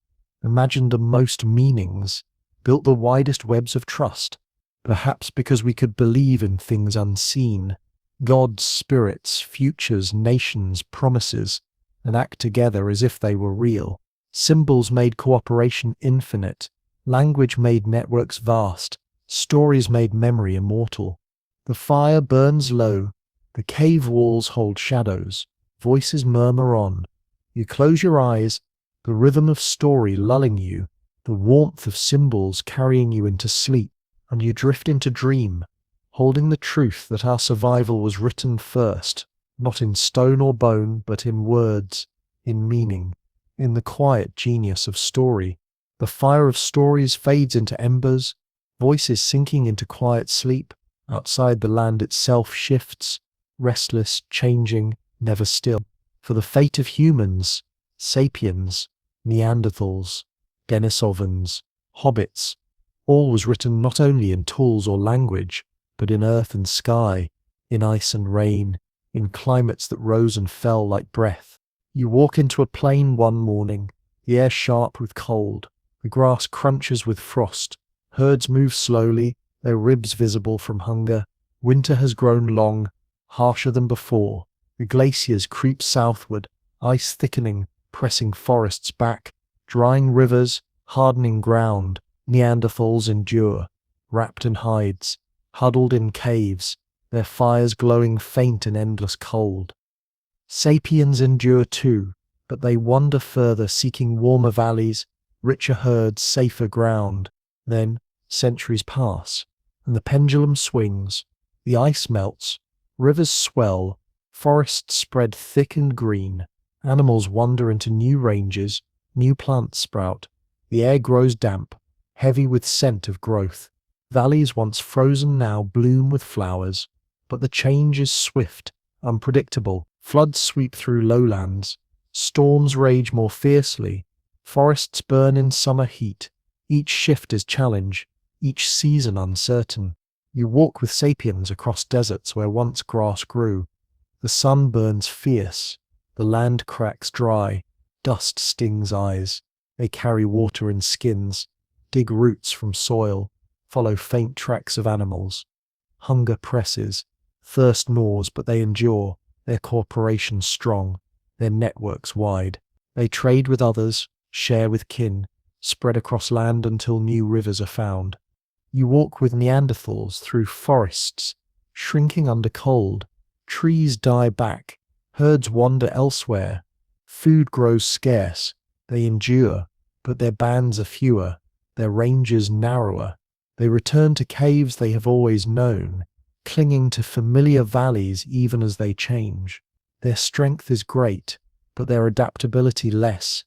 imagined the most meanings, built the widest webs of trust. Perhaps because we could believe in things unseen, gods, spirits, futures, nations, promises, and act together as if they were real. Symbols made cooperation infinite. Language made networks vast. Stories made memory immortal. The fire burns low. The cave walls hold shadows. Voices murmur on. You close your eyes, the rhythm of story lulling you, the warmth of symbols carrying you into sleep, and you drift into dream, holding the truth that our survival was written first, not in stone or bone, but in words, in meaning, in the quiet genius of story. The fire of stories fades into embers, voices sinking into quiet sleep. Outside, the land itself shifts, restless, changing, never still. For the fate of humans, sapiens, Neanderthals, Denisovans, hobbits, all was written not only in tools or language, but in earth and sky, in ice and rain, in climates that rose and fell like breath. You walk into a plain one morning, the air sharp with cold, the grass crunches with frost, herds move slowly, their ribs visible from hunger. Winter has grown long, harsher than before. The glaciers creep southward, ice thickening, pressing forests back, drying rivers, hardening ground. Neanderthals endure, wrapped in hides, huddled in caves, their fires glowing faint in endless cold. Sapiens endure too, but they wander further, seeking warmer valleys, richer herds, safer ground. Then, centuries pass, and the pendulum swings, the ice melts, rivers swell, forests spread thick and green, animals wander into new ranges, new plants sprout, the air grows damp, heavy with scent of growth. Valleys once frozen now bloom with flowers, but the change is swift, unpredictable. Floods sweep through lowlands, storms rage more fiercely, forests burn in summer heat. Each shift is challenge, each season uncertain. You walk with sapiens across deserts where once grass grew. The sun burns fierce, the land cracks dry, dust stings eyes. They carry water in skins, dig roots from soil, follow faint tracks of animals. Hunger presses, thirst gnaws, but they endure, their corporations strong, their networks wide. They trade with others, share with kin, spread across land until new rivers are found. You walk with Neanderthals through forests, shrinking under cold. Trees die back, herds wander elsewhere. Food grows scarce, they endure, but their bands are fewer, their ranges narrower. They return to caves they have always known, clinging to familiar valleys even as they change. Their strength is great, but their adaptability less.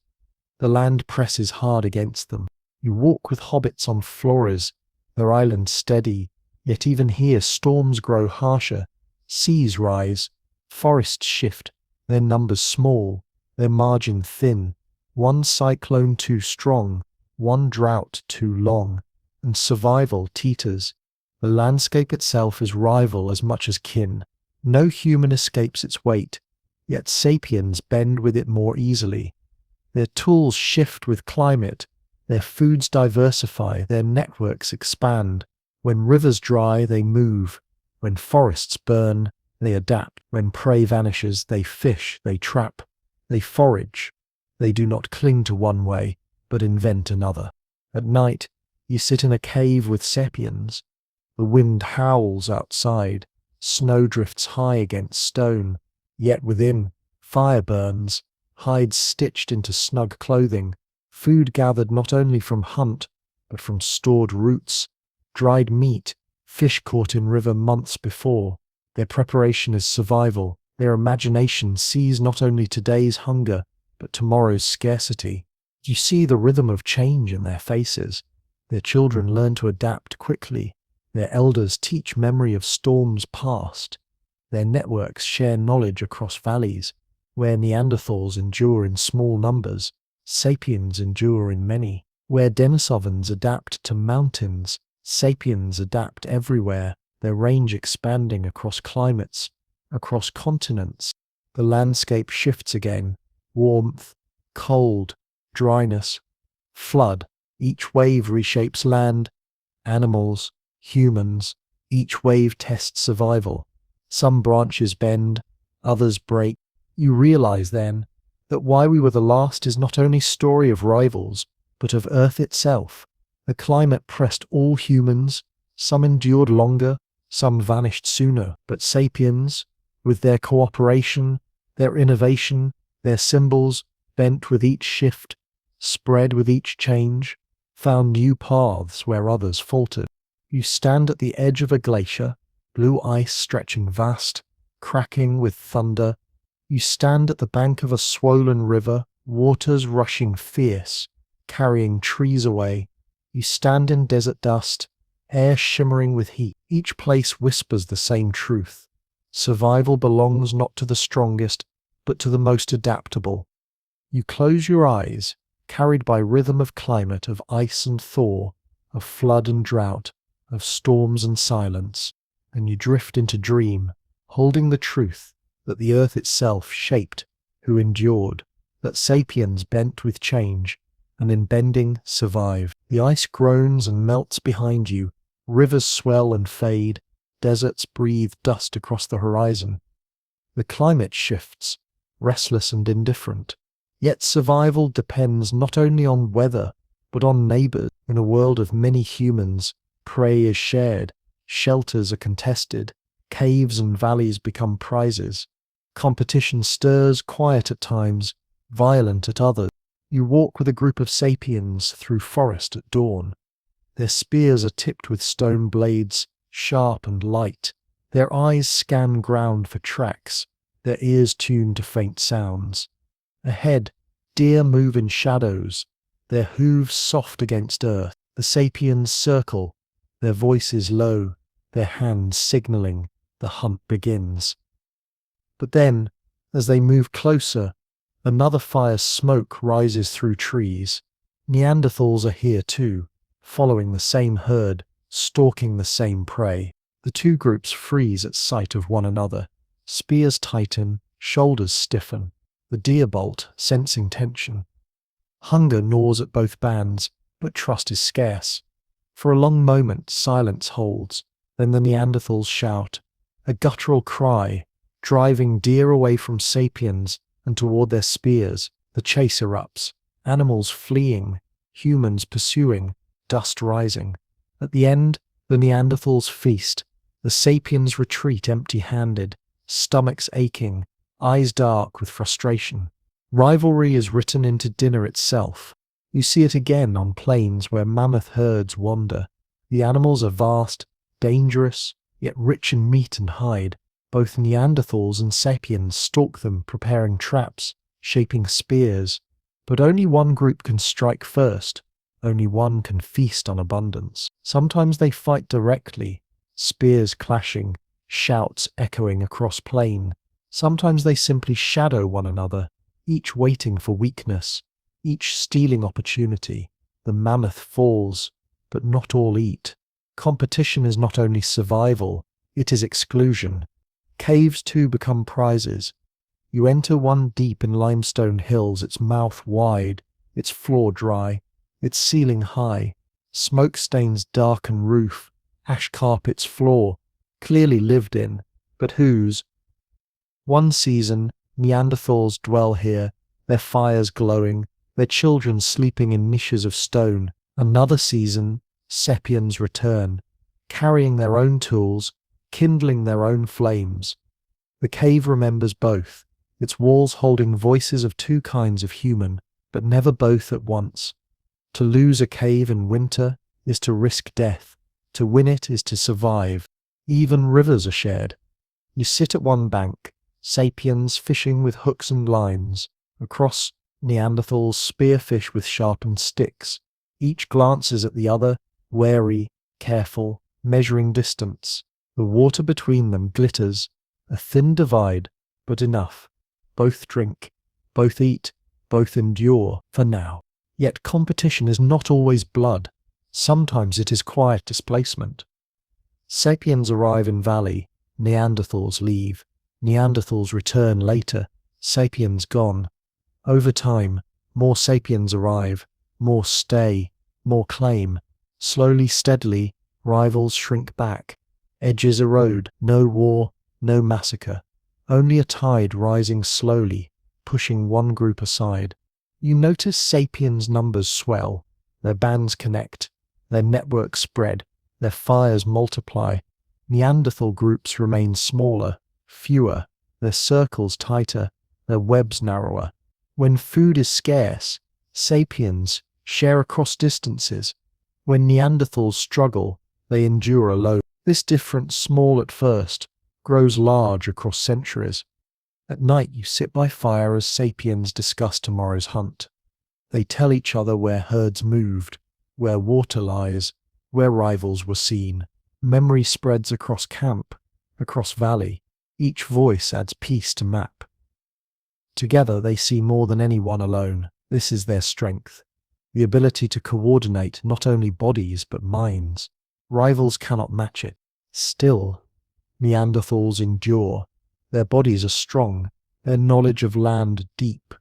The land presses hard against them. You walk with hobbits on Flores, their island steady, yet even here storms grow harsher, seas rise, forests shift, their numbers small, their margin thin, one cyclone too strong, one drought too long, and survival teeters. The landscape itself is rival as much as kin. No human escapes its weight, yet sapiens bend with it more easily. Their tools shift with climate, their foods diversify, their networks expand. When rivers dry, they move. When forests burn, they adapt. When prey vanishes, they fish, they trap, they forage. They do not cling to one way, but invent another. At night, you sit in a cave with sapiens. The wind howls outside, snow drifts high against stone, yet within, fire burns, hides stitched into snug clothing, food gathered not only from hunt, but from stored roots, dried meat, fish caught in river months before. Their preparation is survival. Their imagination sees not only today's hunger, but tomorrow's scarcity. You see the rhythm of change in their faces. Their children learn to adapt quickly. Their elders teach memory of storms past. Their networks share knowledge across valleys. Where Neanderthals endure in small numbers, sapiens endure in many. Where Denisovans adapt to mountains, sapiens adapt everywhere, their range expanding across climates, across continents. The landscape shifts again. Warmth, cold, dryness, flood. Each wave reshapes land, animals, humans. Each wave tests survival. Some branches bend, others break. You realize then, That why we were the last is not only story of rivals, but of Earth itself. The climate pressed all humans, some endured longer, some vanished sooner, but sapiens, with their cooperation, their innovation, their symbols, bent with each shift, spread with each change, found new paths where others faltered. You stand at the edge of a glacier, blue ice stretching vast, cracking with thunder. You stand at the bank of a swollen river, waters rushing fierce, carrying trees away. You stand in desert dust, air shimmering with heat. Each place whispers the same truth. Survival belongs not to the strongest, but to the most adaptable. You close your eyes, carried by rhythm of climate, of ice and thaw, of flood and drought, of storms and silence, and you drift into dream, holding the truth that the earth itself shaped who endured, that sapiens bent with change, and in bending survive. The ice groans and melts behind you, rivers swell and fade, deserts breathe dust across the horizon. The climate shifts, restless and indifferent. Yet survival depends not only on weather, but on neighbors. In a world of many humans, prey is shared, shelters are contested, caves and valleys become prizes. Competition stirs, quiet at times, violent at others. You walk with a group of sapiens through forest at dawn. Their spears are tipped with stone blades, sharp and light. Their eyes scan ground for tracks, their ears tuned to faint sounds. Ahead, deer move in shadows, their hooves soft against earth. The sapiens circle, their voices low, their hands signaling the hunt begins. But then, as they move closer, another fire's smoke rises through trees. Neanderthals are here too, following the same herd, stalking the same prey. The two groups freeze at sight of one another. Spears tighten, shoulders stiffen. The deer bolt, sensing tension. Hunger gnaws at both bands, but trust is scarce. For a long moment silence holds, then the Neanderthals shout, a guttural cry, driving deer away from sapiens and toward their spears. The chase erupts, animals fleeing, humans pursuing, dust rising. At the end, the Neanderthals feast, the sapiens retreat empty-handed, stomachs aching, eyes dark with frustration. Rivalry is written into dinner itself. You see it again on plains where mammoth herds wander. The animals are vast, dangerous, yet rich in meat and hide. Both Neanderthals and sapiens stalk them, preparing traps, shaping spears. But only one group can strike first. Only one can feast on abundance. Sometimes they fight directly, spears clashing, shouts echoing across plain. Sometimes they simply shadow one another, each waiting for weakness, each stealing opportunity. The mammoth falls, but not all eat. Competition is not only survival, it is exclusion. Caves too become prizes. You enter one deep in limestone hills, its mouth wide, its floor dry, its ceiling high. Smoke stains darken roof, ash carpets floor, clearly lived in, but whose? One season, Neanderthals dwell here, their fires glowing, their children sleeping in niches of stone. Another season, sapiens return, carrying their own tools, kindling their own flames. The cave remembers both, its walls holding voices of two kinds of human, but never both at once. To lose a cave in winter is to risk death. To win it is to survive. Even rivers are shared. You sit at one bank, sapiens fishing with hooks and lines. Across, Neanderthals spearfish with sharpened sticks. Each glances at the other, wary, careful, measuring distance. The water between them glitters, a thin divide, but enough. Both drink, both eat, both endure, for now. Yet competition is not always blood. Sometimes it is quiet displacement. Sapiens arrive in valley, Neanderthals leave. Neanderthals return later, sapiens gone. Over time, more sapiens arrive, more stay, more claim. Slowly, steadily, rivals shrink back. Edges erode, no war, no massacre. Only a tide rising slowly, pushing one group aside. You notice sapiens' numbers swell, their bands connect, their networks spread, their fires multiply. Neanderthal groups remain smaller, fewer, their circles tighter, their webs narrower. When food is scarce, sapiens share across distances. When Neanderthals struggle, they endure alone. This difference, small at first, grows large across centuries. At night you sit by fire as sapiens discuss tomorrow's hunt. They tell each other where herds moved, where water lies, where rivals were seen. Memory spreads across camp, across valley. Each voice adds piece to map. Together they see more than anyone alone. This is their strength. The ability to coordinate not only bodies but minds. Rivals cannot match it. Still, Neanderthals endure. Their bodies are strong, their knowledge of land deep.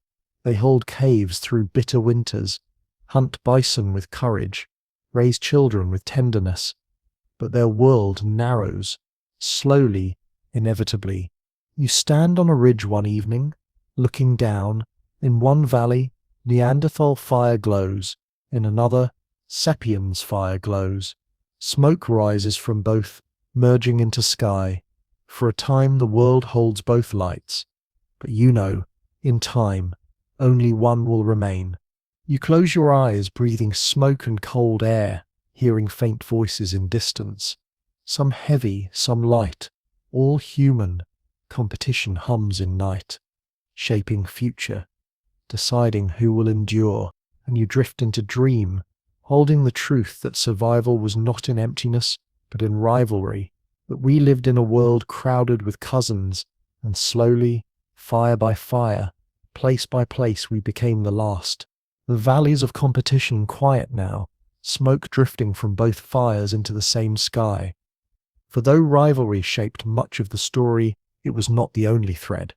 They hold caves through bitter winters, hunt bison with courage, raise children with tenderness. But their world narrows, slowly, inevitably. You stand on a ridge one evening, looking down. In one valley, Neanderthal fire glows. In another, Sapiens fire glows. Smoke rises from both, merging into sky. For a time the world holds both lights. But you know, in time, only one will remain. You close your eyes, breathing smoke and cold air, hearing faint voices in distance. Some heavy, some light, all human. Competition hums in night, shaping future, deciding who will endure. And you drift into dream, holding the truth that survival was not in emptiness, but in rivalry. That we lived in a world crowded with cousins, and slowly, fire by fire, place by place, we became the last. The valleys of competition quiet now, smoke drifting from both fires into the same sky. For though rivalry shaped much of the story, it was not the only thread.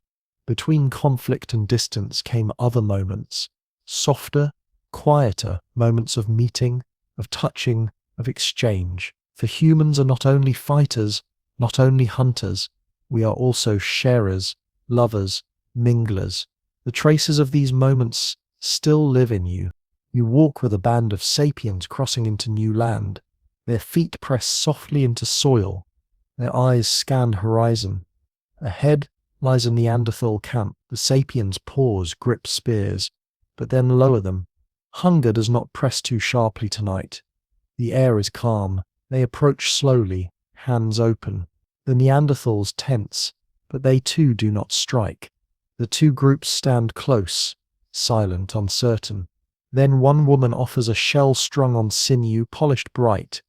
Between conflict and distance came other moments, softer, quieter moments of meeting, of touching, of exchange. For humans are not only fighters, not only hunters, we are also sharers, lovers, minglers. The traces of these moments still live in you. You walk with a band of sapiens crossing into new land. Their feet press softly into soil. Their eyes scan horizon. Ahead lies a Neanderthal camp. The sapiens pause, grip spears, but then lower them. Hunger does not press too sharply tonight. The air is calm. They approach slowly, hands open. The Neanderthals tense, but they too do not strike. The two groups stand close, silent, uncertain. Then one woman offers a shell strung on sinew, polished bright.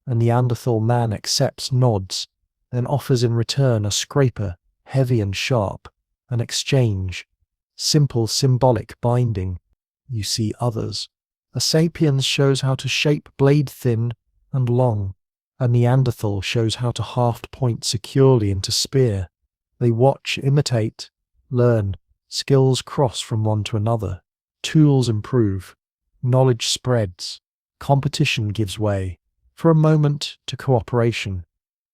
A Neanderthal man accepts, nods, then offers in return a scraper, heavy and sharp. An exchange. Simple, symbolic binding. You see others. A sapiens shows how to shape blade thin and long. A Neanderthal shows how to haft point securely into spear. They watch, imitate, learn. Skills cross from one to another. Tools improve. Knowledge spreads. Competition gives way, for a moment, to cooperation.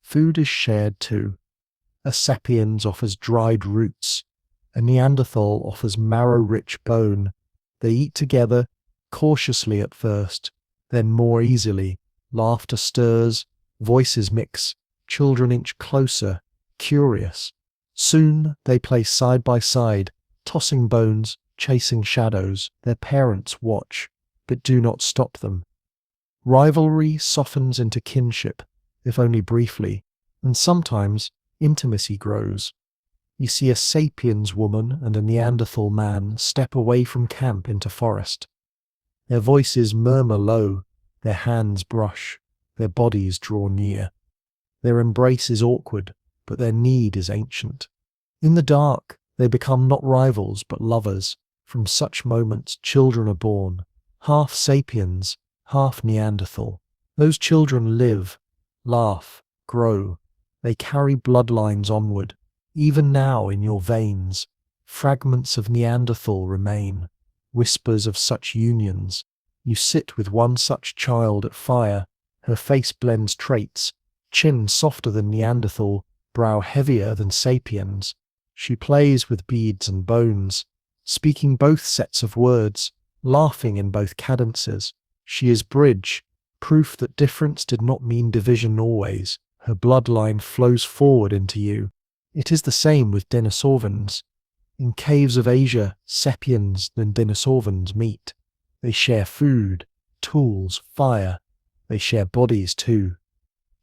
Food is shared too. A sapiens offers dried roots. A Neanderthal offers marrow-rich bone. They eat together, cautiously at first, then more easily. Laughter stirs, voices mix, children inch closer, curious. Soon they play side by side, tossing bones, chasing shadows. Their parents watch, but do not stop them. Rivalry softens into kinship, if only briefly, and sometimes intimacy grows. You see a sapiens woman and a Neanderthal man step away from camp into forest. Their voices murmur low, their hands brush, their bodies draw near. Their embrace is awkward, but their need is ancient. In the dark, they become not rivals but lovers. From such moments, children are born, half sapiens, half Neanderthal. Those children live, laugh, grow. They carry bloodlines onward. Even now in your veins, fragments of Neanderthal remain, whispers of such unions. You sit with one such child at fire. Her face blends traits, chin softer than Neanderthal, brow heavier than sapiens. She plays with beads and bones, speaking both sets of words, laughing in both cadences. She is bridge, proof that difference did not mean division always. Her bloodline flows forward into you. It is the same with Denisovans. In caves of Asia, Sapiens and Denisovans meet. They share food, tools, fire. They share bodies too.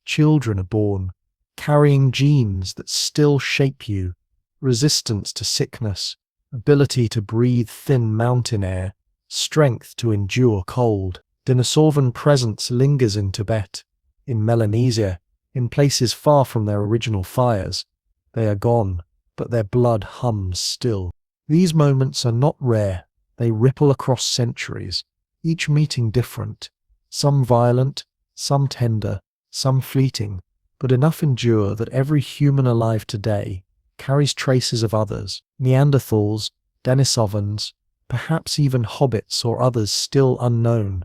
Children are born, carrying genes that still shape you. Resistance to sickness, ability to breathe thin mountain air, strength to endure cold. Denisovan presence lingers in Tibet, in Melanesia, in places far from their original fires. They are gone, but their blood hums still. These moments are not rare. They ripple across centuries, each meeting different, some violent, some tender, some fleeting, but enough endure that every human alive today carries traces of others, Neanderthals, Denisovans, perhaps even hobbits or others still unknown.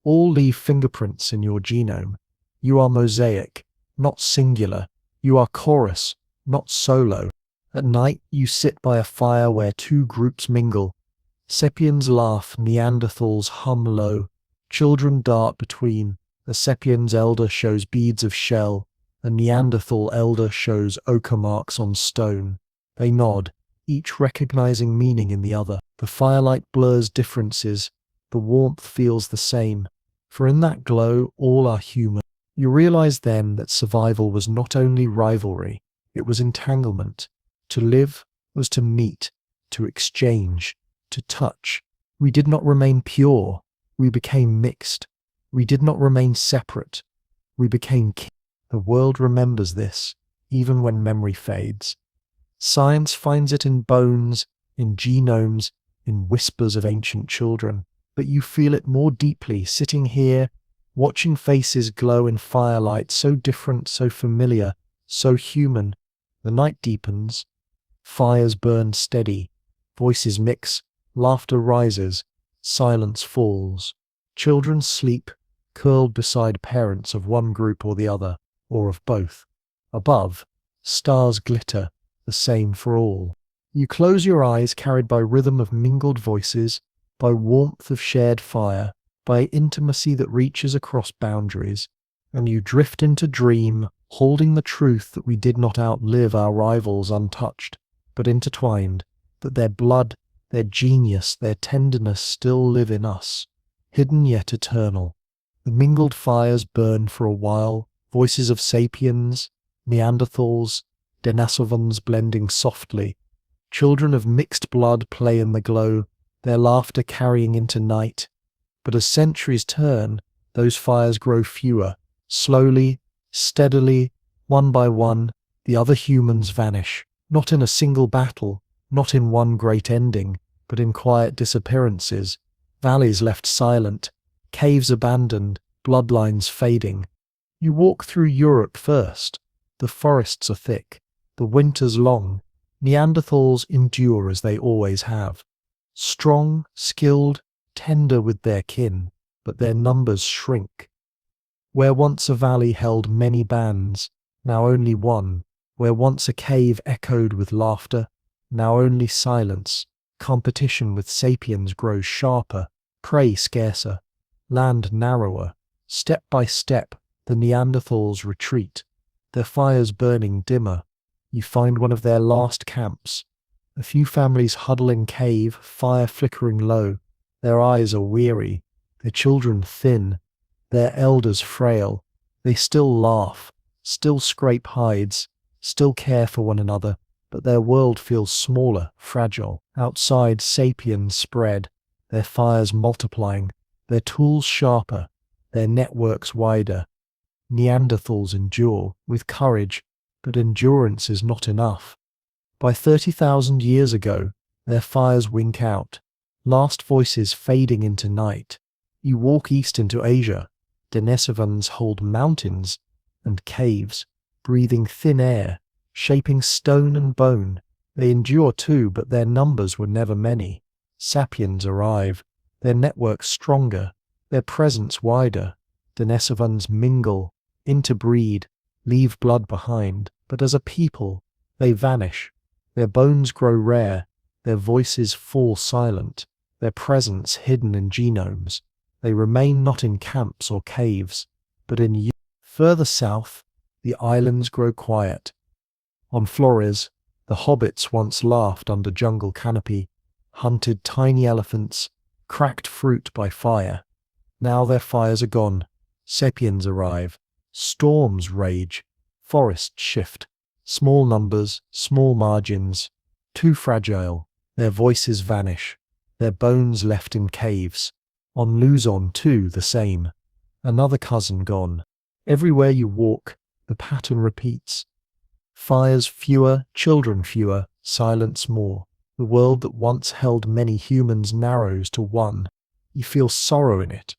All leave fingerprints in your genome. You are mosaic, not singular. You are chorus, not solo. At night you sit by a fire where two groups mingle. Sapiens laugh, Neanderthals hum low. Children dart between. The Sapiens elder shows beads of shell. The Neanderthal elder shows ochre marks on stone. They nod, each recognizing meaning in the other. The firelight blurs differences. The warmth feels the same. For in that glow all are human. You realize then that survival was not only rivalry, it was entanglement. To live was to meet, to exchange, to touch. We did not remain pure, we became mixed. We did not remain separate, we became kin. The world remembers this, even when memory fades. Science finds it in bones, in genomes, in whispers of ancient children. But you feel it more deeply sitting here, watching faces glow in firelight, so different, so familiar, so human. The night deepens, fires burn steady, voices mix, laughter rises, silence falls. Children sleep, curled beside parents of one group or the other, or of both. Above, stars glitter, the same for all. You close your eyes, carried by rhythm of mingled voices, by warmth of shared fire, by intimacy that reaches across boundaries, and you drift into dream, holding the truth that we did not outlive our rivals untouched, but intertwined, that their blood, their genius, their tenderness still live in us, hidden yet eternal. The mingled fires burn for a while, voices of sapiens, Neanderthals, Denisovans blending softly. Children of mixed blood play in the glow, their laughter carrying into night. But as centuries turn, those fires grow fewer. Slowly, steadily, one by one, the other humans vanish. Not in a single battle, not in one great ending, but in quiet disappearances. Valleys left silent, caves abandoned, bloodlines fading. You walk through Europe first. The forests are thick, the winters long. Neanderthals endure as they always have. Strong, skilled, tender with their kin, but their numbers shrink. Where once a valley held many bands, now only one. Where once a cave echoed with laughter, now only silence. Competition with sapiens grows sharper, prey scarcer, land narrower. Step by step, the Neanderthals retreat, their fires burning dimmer. You find one of their last camps. A few families huddle in cave, fire flickering low. Their eyes are weary, their children thin, their elders frail. They still laugh, still scrape hides, still care for one another, but their world feels smaller, fragile. Outside, sapiens spread, their fires multiplying, their tools sharper, their networks wider. Neanderthals endure, with courage, but endurance is not enough. By 30,000 years ago, their fires wink out, last voices fading into night. You walk east into Asia. Denisovans hold mountains and caves, breathing thin air, shaping stone and bone. They endure too, but their numbers were never many. Sapiens arrive, their networks stronger, their presence wider. Denisovans mingle, interbreed, leave blood behind, but as a people, they vanish. Their bones grow rare, Their voices fall silent, their presence hidden in genomes. They remain not in camps or caves, but in you. Further south, the islands grow quiet. On Flores, the hobbits once laughed under jungle canopy, hunted tiny elephants, cracked fruit by fire. Now their fires are gone. Sapiens arrive. Storms rage. Forests shift. Small numbers, small margins. Too fragile. Their voices vanish. Their bones left in caves. On Luzon, too, the same. Another cousin gone. Everywhere you walk, the pattern repeats. Fires fewer, children fewer, silence more. The world that once held many humans narrows to one. You feel sorrow in it.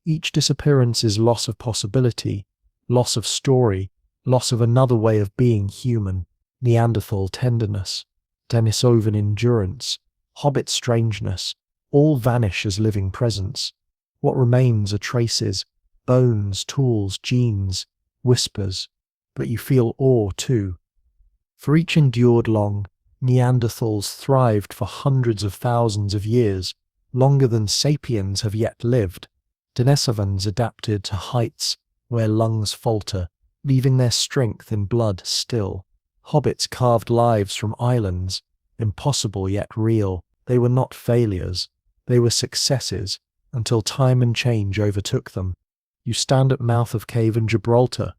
Each disappearance is loss of possibility, loss of story, loss of another way of being human. Neanderthal tenderness, Denisovan endurance, Hobbit strangeness, all vanish as living presence. What remains are traces, bones, tools, genes, whispers, but you feel awe too. For each endured long, Neanderthals thrived for hundreds of thousands of years, longer than sapiens have yet lived. Denisovans adapted to heights where lungs falter, leaving their strength in blood still. Hobbits carved lives from islands, impossible yet real. They were not failures, they were successes, until time and change overtook them. You stand at mouth of cave in Gibraltar,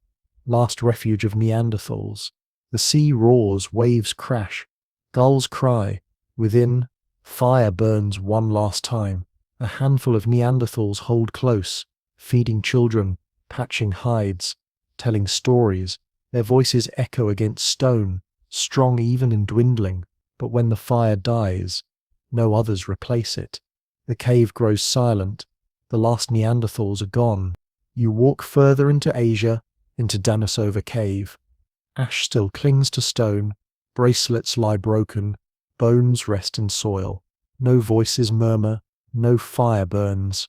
last refuge of Neanderthals. The sea roars, waves crash, gulls cry. Within, fire burns one last time. A handful of Neanderthals hold close, feeding children, patching hides, telling stories. Their voices echo against stone, strong even in dwindling. But when the fire dies, no others replace it. The cave grows silent. The last Neanderthals are gone. You walk further into Asia, into Denisova Cave. Ash still clings to stone, bracelets lie broken, bones rest in soil. No voices murmur, no fire burns.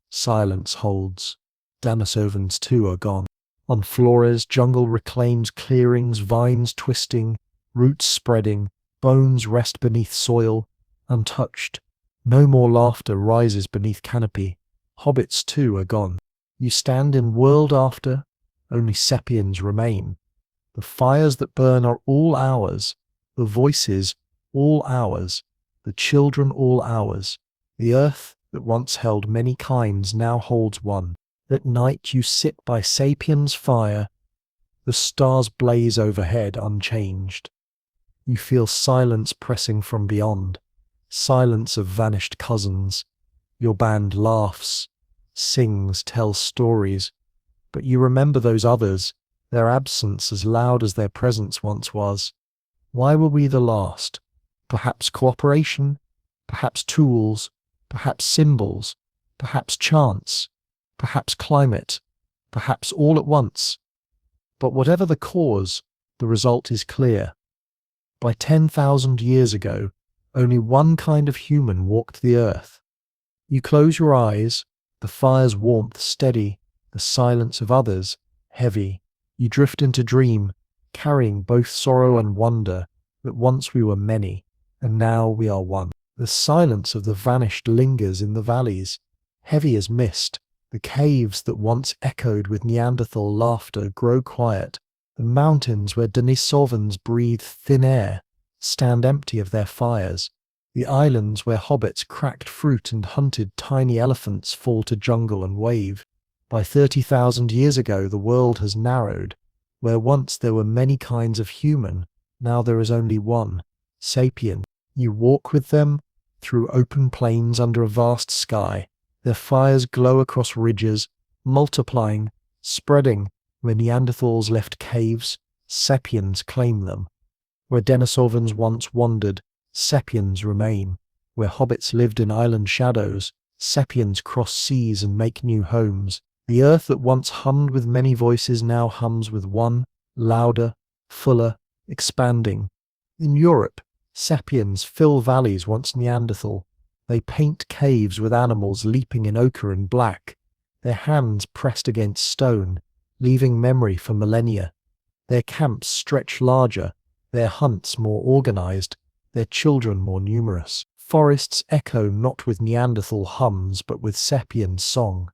Silence holds. Denisovans too are gone. On Flores, jungle reclaims clearings, vines twisting, roots spreading, bones rest beneath soil, untouched. No more laughter rises beneath canopy. Hobbits too are gone. You stand in world after, only sapiens remain. The fires that burn are all ours, the voices all ours, the children all ours. The earth that once held many kinds now holds one. At night you sit by sapiens' fire. The stars blaze overhead unchanged. You feel silence pressing from beyond, silence of vanished cousins. Your band laughs, sings, tells stories, but you remember those others, their absence as loud as their presence once was. Why were we the last? Perhaps cooperation, perhaps tools, perhaps symbols, perhaps chance, perhaps climate, perhaps all at once. But whatever the cause, the result is clear. By 10,000 years ago, only one kind of human walked the earth. You close your eyes, the fire's warmth steady, the silence of others heavy. You drift into dream, carrying both sorrow and wonder that once we were many, and now we are one. The silence of the vanished lingers in the valleys, heavy as mist. The caves that once echoed with Neanderthal laughter grow quiet. The mountains where Denisovans breathe thin air stand empty of their fires. The islands where hobbits cracked fruit and hunted tiny elephants fall to jungle and wave. By 30,000 years ago the world has narrowed. Where once there were many kinds of human, now there is only one, sapien. You walk with them through open plains under a vast sky. Their fires glow across ridges, multiplying, spreading. Where Neanderthals left caves, sapiens claim them. Where Denisovans once wandered, sapiens remain. Where hobbits lived in island shadows, sapiens cross seas and make new homes. The earth that once hummed with many voices now hums with one, louder, fuller, expanding. In Europe, sapiens fill valleys once Neanderthal. They paint caves with animals leaping in ochre and black, their hands pressed against stone, leaving memory for millennia. Their camps stretch larger, their hunts more organized. their children more numerous. Forests echo not with Neanderthal hums but with Sapiens' song.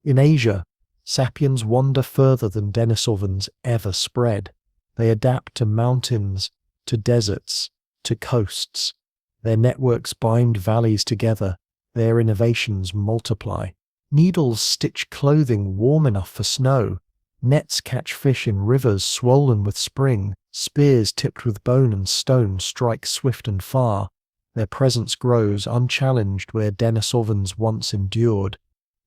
In Asia, Sapiens wander further than Denisovans ever spread. They adapt to mountains, to deserts, to coasts. Their networks bind valleys together. Their innovations multiply. Needles stitch clothing warm enough for snow. Nets catch fish in rivers swollen with spring. Spears tipped with bone and stone strike swift and far. Their presence grows unchallenged where Denisovans once endured.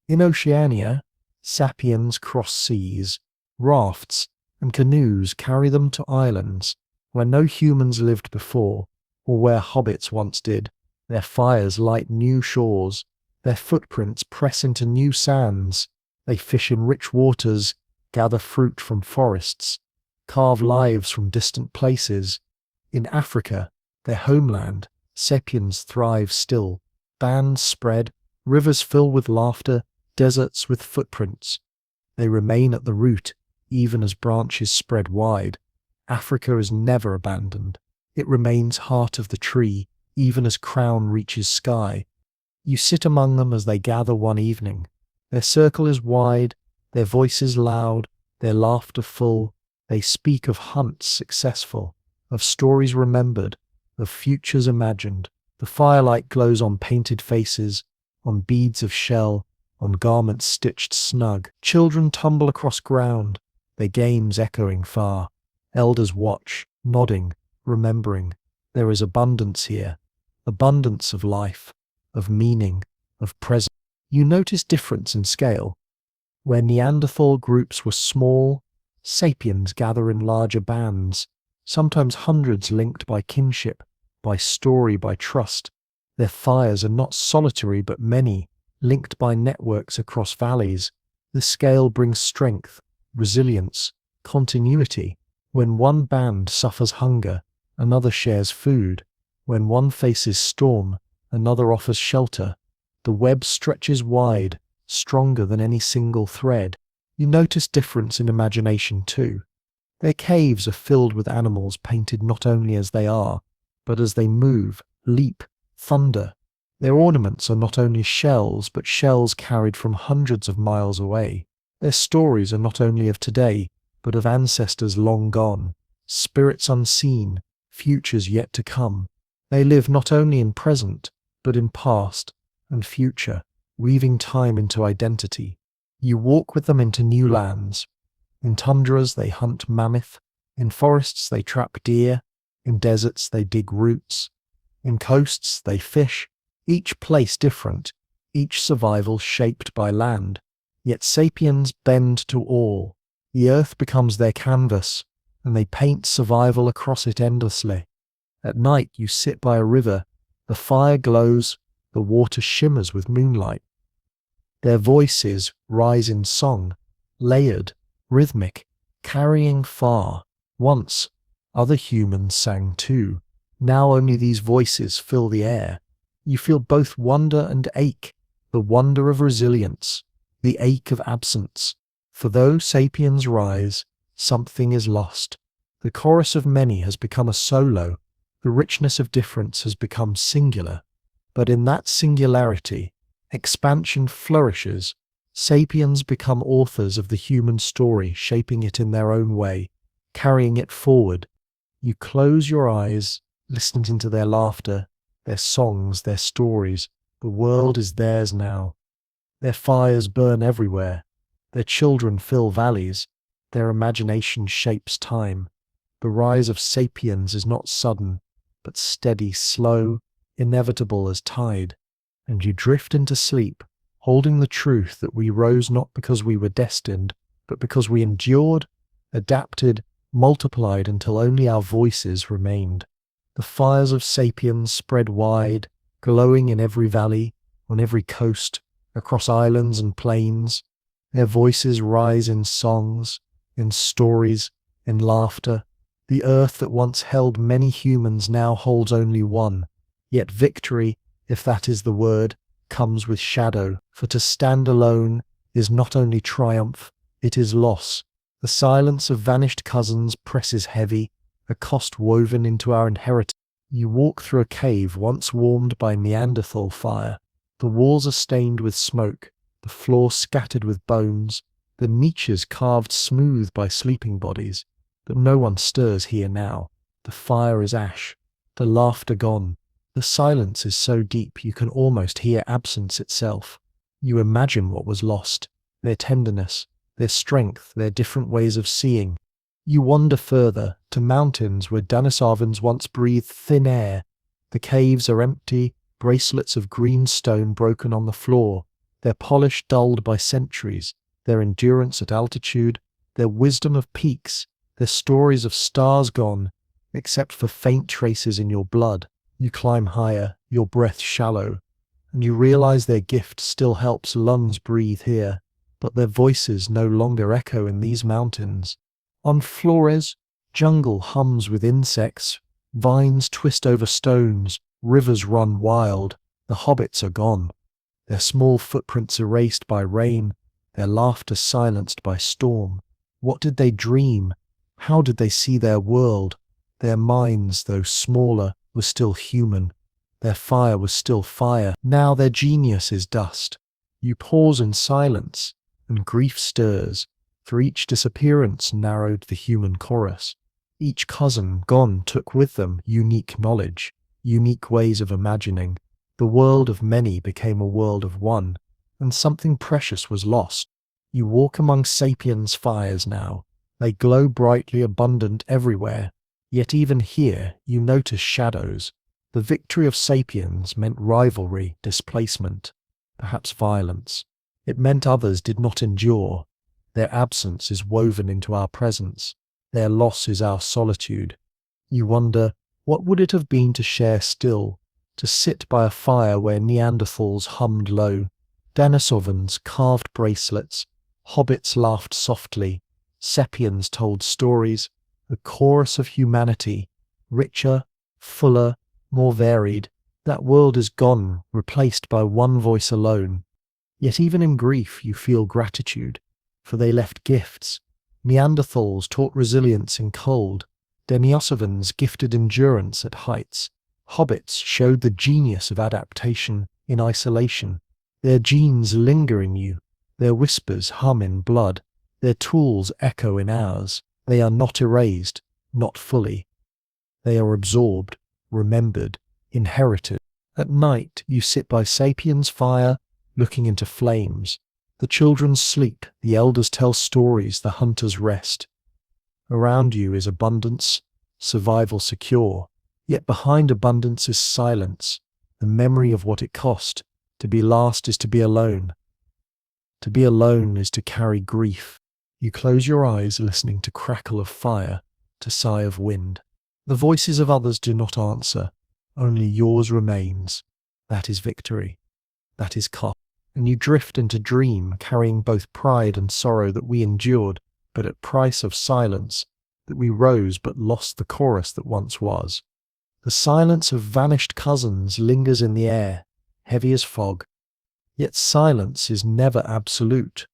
In Oceania, Sapiens cross seas. Rafts and canoes carry them to islands where no humans lived before, or where hobbits once did. Their fires light new shores. Their footprints press into new sands. They fish in rich waters, gather fruit from forests, carve lives from distant places. In Africa, their homeland, Sapiens thrive still. Bands spread, rivers fill with laughter, deserts with footprints. They remain at the root, even as branches spread wide. Africa is never abandoned. It remains heart of the tree, even as crown reaches sky. You sit among them as they gather one evening. Their circle is wide, their voices loud, their laughter full. They speak of hunts successful, of stories remembered, of futures imagined. The firelight glows on painted faces, on beads of shell, on garments stitched snug. Children tumble across ground, their games echoing far. Elders watch, nodding, remembering. There is abundance here, abundance of life, of meaning, of presence. You notice difference in scale. Where Neanderthal groups were small, Sapiens gather in larger bands, sometimes hundreds linked by kinship, by story, by trust. Their fires are not solitary but many, linked by networks across valleys. The scale brings strength, resilience, continuity. When one band suffers hunger, another shares food. When one faces storm, another offers shelter. The web stretches wide, stronger than any single thread. You notice difference in imagination too. Their caves are filled with animals painted not only as they are, but as they move, leap, thunder. Their ornaments are not only shells, but shells carried from hundreds of miles away. Their stories are not only of today, but of ancestors long gone, spirits unseen, futures yet to come. They live not only in present, but in past and future, weaving time into identity. You walk with them into new lands. In tundras they hunt mammoth, in forests they trap deer, in deserts they dig roots, in coasts they fish, each place different, each survival shaped by land. Yet Sapiens bend to all. The earth becomes their canvas, and they paint survival across it endlessly. At night you sit by a river, the fire glows, the water shimmers with moonlight. Their voices rise in song, layered, rhythmic, carrying far. Once, other humans sang too. Now only these voices fill the air. You feel both wonder and ache, the wonder of resilience, the ache of absence. For though Sapiens rise, something is lost. The chorus of many has become a solo. The richness of difference has become singular. But in that singularity, expansion flourishes. Sapiens become authors of the human story, shaping it in their own way, carrying it forward. You close your eyes, listening to their laughter, their songs, their stories. The world is theirs now. Their fires burn everywhere. Their children fill valleys. Their imagination shapes time. The rise of Sapiens is not sudden, but steady, slow, inevitable as tide. And you drift into sleep, holding the truth that we rose not because we were destined, but because we endured, adapted, multiplied until only our voices remained. The fires of Sapiens spread wide, glowing in every valley, on every coast, across islands and plains. Their voices rise in songs, in stories, in laughter. The earth that once held many humans now holds only one. Yet victory, if that is the word, comes with shadow, for to stand alone is not only triumph, it is loss. The silence of vanished cousins presses heavy, a cost woven into our inheritance. You walk through a cave once warmed by Neanderthal fire. The walls are stained with smoke, the floor scattered with bones, the niches carved smooth by sleeping bodies. But no one stirs here now. The fire is ash, the laughter gone. The silence is so deep you can almost hear absence itself. You imagine what was lost, their tenderness, their strength, their different ways of seeing. You wander further, to mountains where Denisovans once breathed thin air. The caves are empty, bracelets of green stone broken on the floor, their polish dulled by centuries, their endurance at altitude, their wisdom of peaks, their stories of stars gone, except for faint traces in your blood. You climb higher, your breath shallow, and you realize their gift still helps lungs breathe here, but their voices no longer echo in these mountains. On Flores, jungle hums with insects, vines twist over stones, rivers run wild. The hobbits are gone, their small footprints erased by rain, their laughter silenced by storm. What did they dream? How did they see their world? Their minds, though smaller, were still human. Their fire was still fire. Now their genius is dust. You pause in silence, and grief stirs, for each disappearance narrowed the human chorus. Each cousin gone took with them unique knowledge, unique ways of imagining. The world of many became a world of one, and something precious was lost. You walk among sapiens' fires now. They glow brightly abundant everywhere, yet even here you notice shadows. The victory of sapiens meant rivalry, displacement, perhaps violence. It meant others did not endure. Their absence is woven into our presence. Their loss is our solitude. You wonder, what would it have been to share still, to sit by a fire where Neanderthals hummed low, Denisovans carved bracelets, hobbits laughed softly, sapiens told stories, a chorus of humanity, richer, fuller, more varied. That world is gone, replaced by one voice alone. Yet even in grief you feel gratitude, for they left gifts. Neanderthals taught resilience in cold. Denisovans gifted endurance at heights. Hobbits showed the genius of adaptation in isolation. Their genes linger in you. Their whispers hum in blood. Their tools echo in ours. They are not erased, not fully. They are absorbed, remembered, inherited. At night you sit by sapiens' fire, looking into flames. The children sleep, the elders tell stories, the hunters rest. Around you is abundance, survival secure. Yet behind abundance is silence, the memory of what it cost. To be last is to be alone. To be alone is to carry grief. You close your eyes listening to crackle of fire, to sigh of wind. The voices of others do not answer, only yours remains. That is victory. That is cost. And you drift into dream, carrying both pride and sorrow that we endured, but at price of silence, that we rose but lost the chorus that once was. The silence of vanished cousins lingers in the air, heavy as fog. Yet silence is never absolute.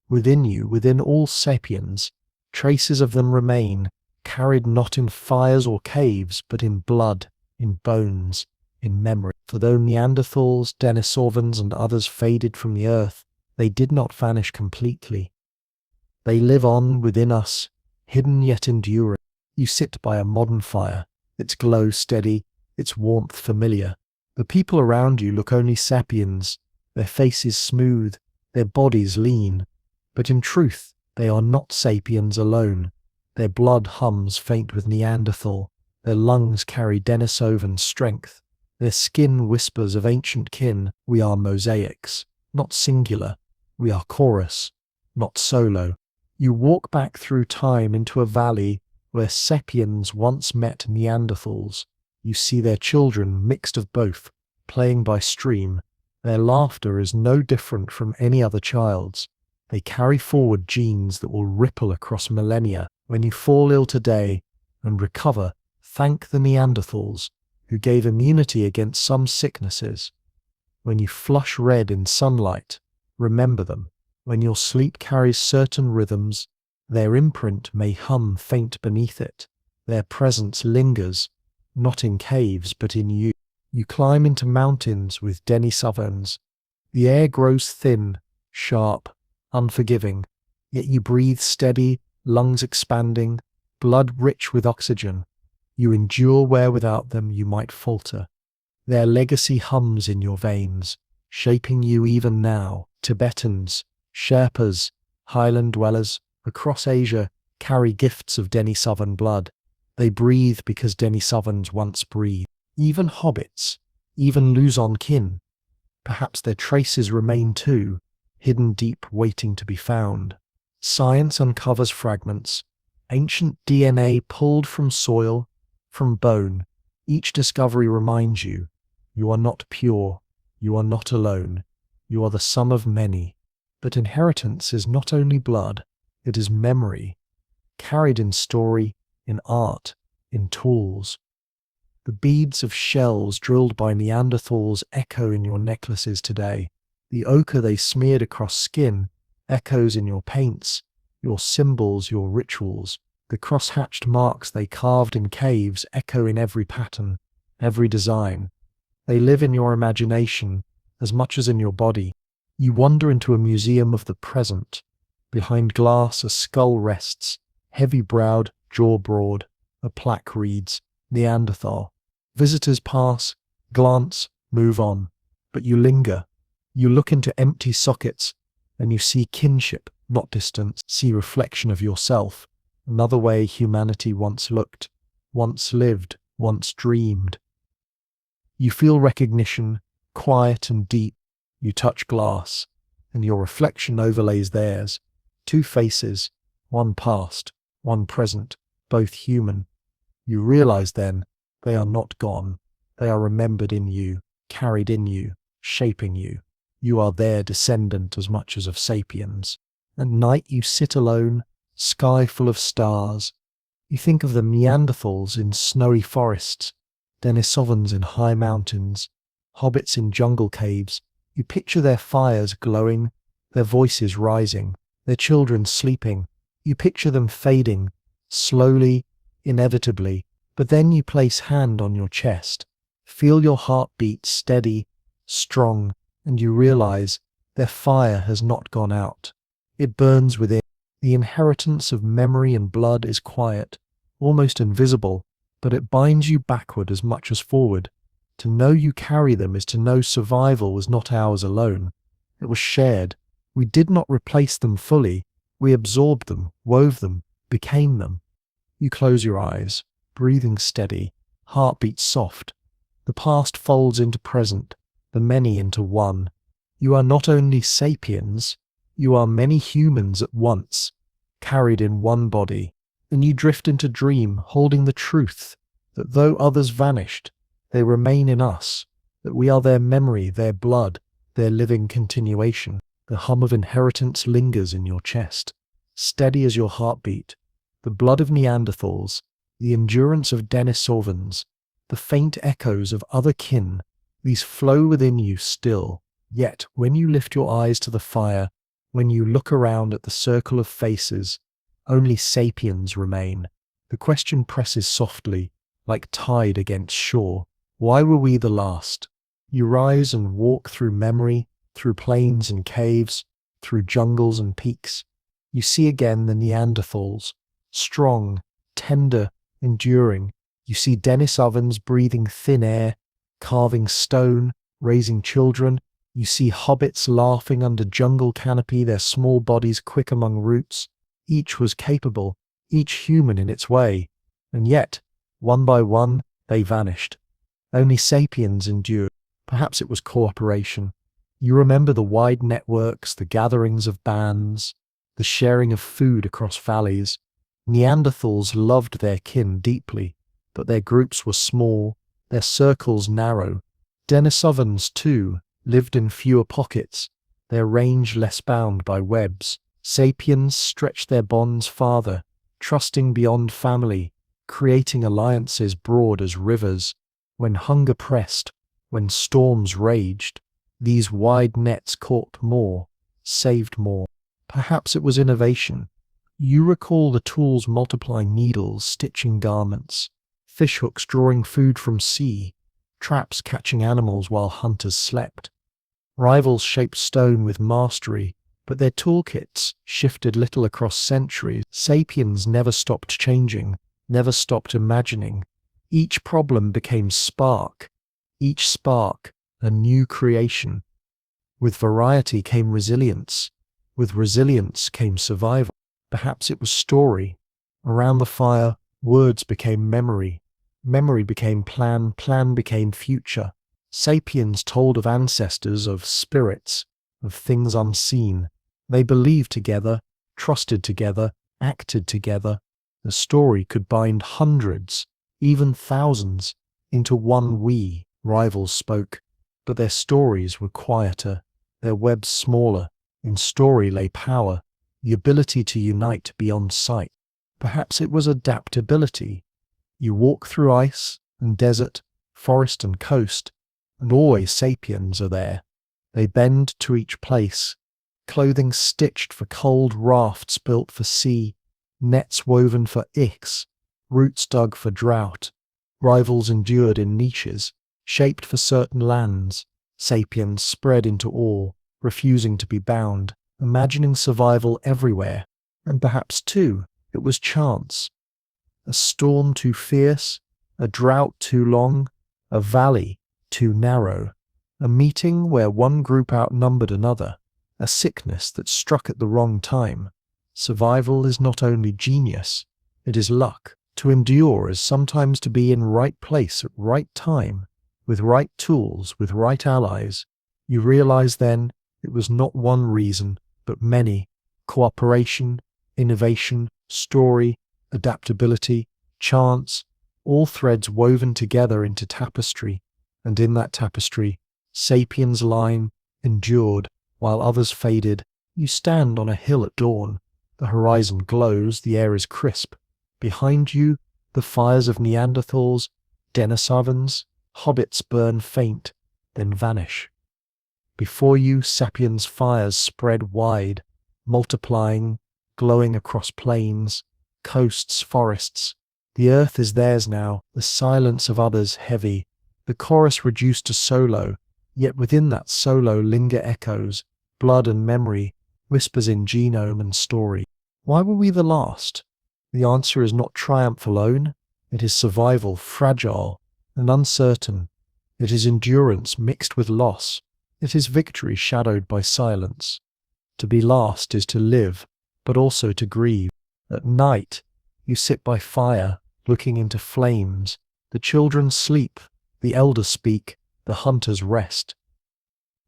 Within you, within all sapiens, traces of them remain, carried not in fires or caves, but in blood, in bones, in memory. For though Neanderthals, Denisovans, and others faded from the earth, they did not vanish completely. They live on within us, hidden yet enduring. You sit by a modern fire, its glow steady, its warmth familiar. The people around you look only sapiens, their faces smooth, their bodies lean. But in truth, they are not sapiens alone. Their blood hums faint with Neanderthal, their lungs carry Denisovan strength. Their skin whispers of ancient kin. We are mosaics, not singular. We are chorus, not solo. You walk back through time into a valley where sapiens once met Neanderthals. You see their children mixed of both, playing by stream. Their laughter is no different from any other child's. They carry forward genes that will ripple across millennia. When you fall ill today and recover, thank the Neanderthals, who gave immunity against some sicknesses. When you flush red in sunlight, remember them. When your sleep carries certain rhythms, their imprint may hum faint beneath it. Their presence lingers, not in caves but in you. You climb into mountains with Denisovans. The air grows thin, sharp, unforgiving, yet you breathe steady, lungs expanding, blood rich with oxygen. You endure where without them you might falter. Their legacy hums in your veins, shaping you even now. Tibetans, Sherpas, highland dwellers across Asia carry gifts of Denisovan blood. They breathe because Denisovans once breathed. Even hobbits, even Luzon kin. Perhaps their traces remain too, hidden deep waiting to be found. Science uncovers fragments, ancient DNA pulled from soil, from bone. Each discovery reminds you, you are not pure, you are not alone, you are the sum of many. But inheritance is not only blood, it is memory, carried in story, in art, in tools. The beads of shells drilled by Neanderthals echo in your necklaces today. The ochre they smeared across skin echoes in your paints, your symbols, your rituals. The cross-hatched marks they carved in caves echo in every pattern, every design. They live in your imagination as much as in your body. You wander into a museum of the present. Behind glass a skull rests, heavy-browed, jaw broad. A plaque reads, Neanderthal. Visitors pass, glance, move on. But you linger. You look into empty sockets, and you see kinship, not distance, see reflection of yourself. Another way humanity once looked, once lived, once dreamed. You feel recognition, quiet and deep. You touch glass, and your reflection overlays theirs. Two faces, one past, one present, both human. You realize then, they are not gone. They are remembered in you, carried in you, shaping you. You are their descendant as much as of sapiens. At night you sit alone, sky full of stars. You think of the Neanderthals in snowy forests, Denisovans in high mountains, hobbits in jungle caves. You picture their fires glowing, their voices rising, their children sleeping. You picture them fading, slowly, inevitably. But then you place hand on your chest, feel your heart beat steady, strong, and you realize their fire has not gone out. It burns within. The inheritance of memory and blood is quiet, almost invisible, but it binds you backward as much as forward. To know you carry them is to know survival was not ours alone. It was shared. We did not replace them fully. We absorbed them, wove them, became them. You close your eyes, breathing steady, heartbeat soft. The past folds into present, the many into one. You are not only sapiens, you are many humans at once, carried in one body. And you drift into dream, holding the truth that though others vanished, they remain in us, that we are their memory, their blood, their living continuation. The hum of inheritance lingers in your chest, steady as your heartbeat. The blood of Neanderthals, the endurance of Denisovans, the faint echoes of other kin, these flow within you still. Yet, when you lift your eyes to the fire, when you look around at the circle of faces, only sapiens remain. The question presses softly, like tide against shore. Why were we the last? You rise and walk through memory, through plains and caves, through jungles and peaks. You see again the Neanderthals, strong, tender, enduring. You see Denisovans breathing thin air, carving stone, raising children. You see hobbits laughing under jungle canopy, their small bodies quick among roots. Each was capable, each human in its way. And yet, one by one, they vanished. Only sapiens endured. Perhaps it was cooperation. You remember the wide networks, the gatherings of bands, the sharing of food across valleys. Neanderthals loved their kin deeply, but their groups were small, their circles narrow. Denisovans, too, lived in fewer pockets, their range less bound by webs. Sapiens stretched their bonds farther, trusting beyond family, creating alliances broad as rivers. When hunger pressed, when storms raged, these wide nets caught more, saved more. Perhaps it was innovation. You recall the tools multiplying needles, stitching garments, fishhooks drawing food from sea, traps catching animals while hunters slept. Rivals shaped stone with mastery, but their toolkits shifted little across centuries. Sapiens never stopped changing, never stopped imagining. Each problem became each spark a new creation. With variety came resilience. With resilience came survival. Perhaps it was story. Around the fire, words became memory. Memory became plan, plan became future. Sapiens told of ancestors, of spirits, of things unseen. They believed together, trusted together, acted together. The story could bind hundreds, even thousands, into one we. Rivals spoke, but their stories were quieter, their webs smaller. In story lay power, the ability to unite beyond sight. Perhaps it was adaptability. You walk through ice and desert, forest and coast, and always sapiens are there. They bend to each place, clothing stitched for cold, rafts built for sea, nets woven for ichs, roots dug for drought. Rivals endured in niches, shaped for certain lands. Sapiens spread into all, refusing to be bound, imagining survival everywhere. And perhaps, too, it was chance. A storm too fierce, a drought too long, a valley too narrow, a meeting where one group outnumbered another, a sickness that struck at the wrong time. Survival is not only genius, it is luck. To endure is sometimes to be in right place at right time, with right tools, with right allies. You realize then it was not one reason, but many. Cooperation, innovation, story, adaptability, chance, all threads woven together into tapestry. And in that tapestry, Sapiens' line endured, while others faded. You stand on a hill at dawn. The horizon glows, the air is crisp. Behind you, the fires of Neanderthals, Denisovans, hobbits burn faint, then vanish. Before you, Sapiens' fires spread wide, multiplying, glowing across plains, coasts, forests. The earth is theirs now, the silence of others heavy, the chorus reduced to solo, yet within that solo linger echoes, blood and memory, whispers in genome and story. Why were we the last? The answer is not triumph alone. It is survival, fragile and uncertain. It is endurance mixed with loss. It is victory shadowed by silence. To be last is to live, but also to grieve. At night, you sit by fire, looking into flames. The children sleep, the elders speak, the hunters rest.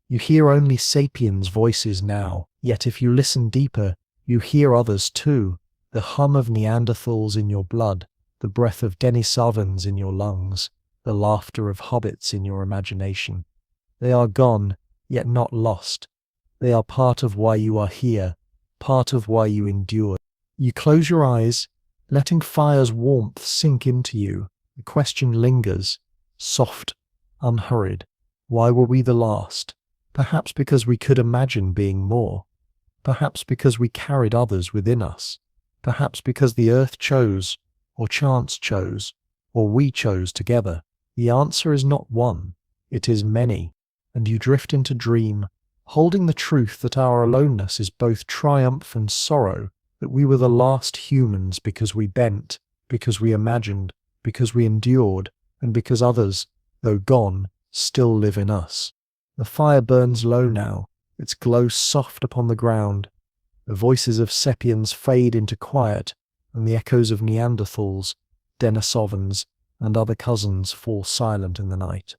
You hear only sapiens' voices now, yet if you listen deeper, you hear others too. The hum of Neanderthals in your blood, the breath of Denisovans in your lungs, the laughter of hobbits in your imagination. They are gone, yet not lost. They are part of why you are here, part of why you endured. You close your eyes, letting fire's warmth sink into you. The question lingers, soft, unhurried. Why were we the last? Perhaps because we could imagine being more. Perhaps because we carried others within us. Perhaps because the earth chose, or chance chose, or we chose together. The answer is not one, it is many. And you drift into dream, holding the truth that our aloneness is both triumph and sorrow, that we were the last humans because we bent, because we imagined, because we endured, and because others, though gone, still live in us. The fire burns low now, its glow soft upon the ground. The voices of sapiens fade into quiet, and the echoes of Neanderthals, Denisovans, and other cousins fall silent in the night.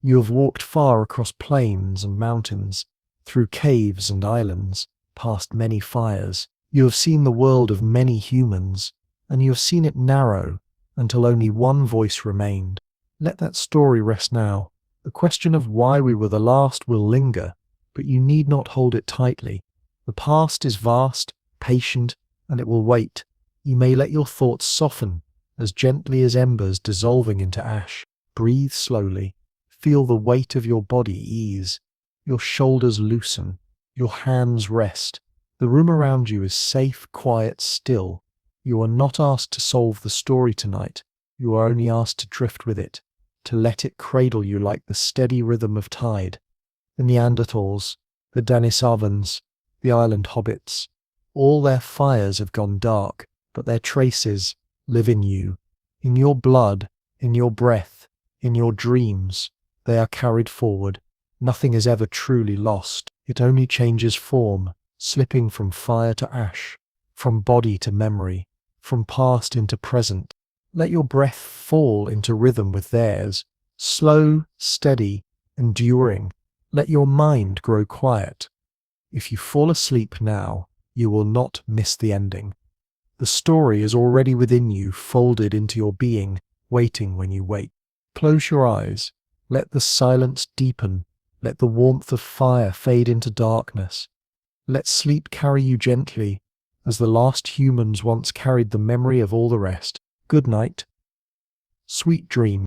You have walked far across plains and mountains, through caves and islands, past many fires. You have seen the world of many humans, and you have seen it narrow until only one voice remained. Let that story rest now. The question of why we were the last will linger, but you need not hold it tightly. The past is vast, patient, and it will wait. You may let your thoughts soften, as gently as embers dissolving into ash. Breathe slowly. Feel the weight of your body ease. Your shoulders loosen. Your hands rest. The room around you is safe, quiet, still. You are not asked to solve the story tonight. You are only asked to drift with it, to let it cradle you like the steady rhythm of tide. The Neanderthals, the Denisovans, the island hobbits, all their fires have gone dark, but their traces live in you. In your blood, in your breath, in your dreams, they are carried forward. Nothing is ever truly lost. It only changes form, slipping from fire to ash, from body to memory, from past into present. Let your breath fall into rhythm with theirs, slow, steady, enduring. Let your mind grow quiet. If you fall asleep now, you will not miss the ending. The story is already within you, folded into your being, waiting when you wake. Close your eyes. Let the silence deepen. Let the warmth of fire fade into darkness. Let sleep carry you gently, as the last humans once carried the memory of all the rest. Good night. Sweet dreams.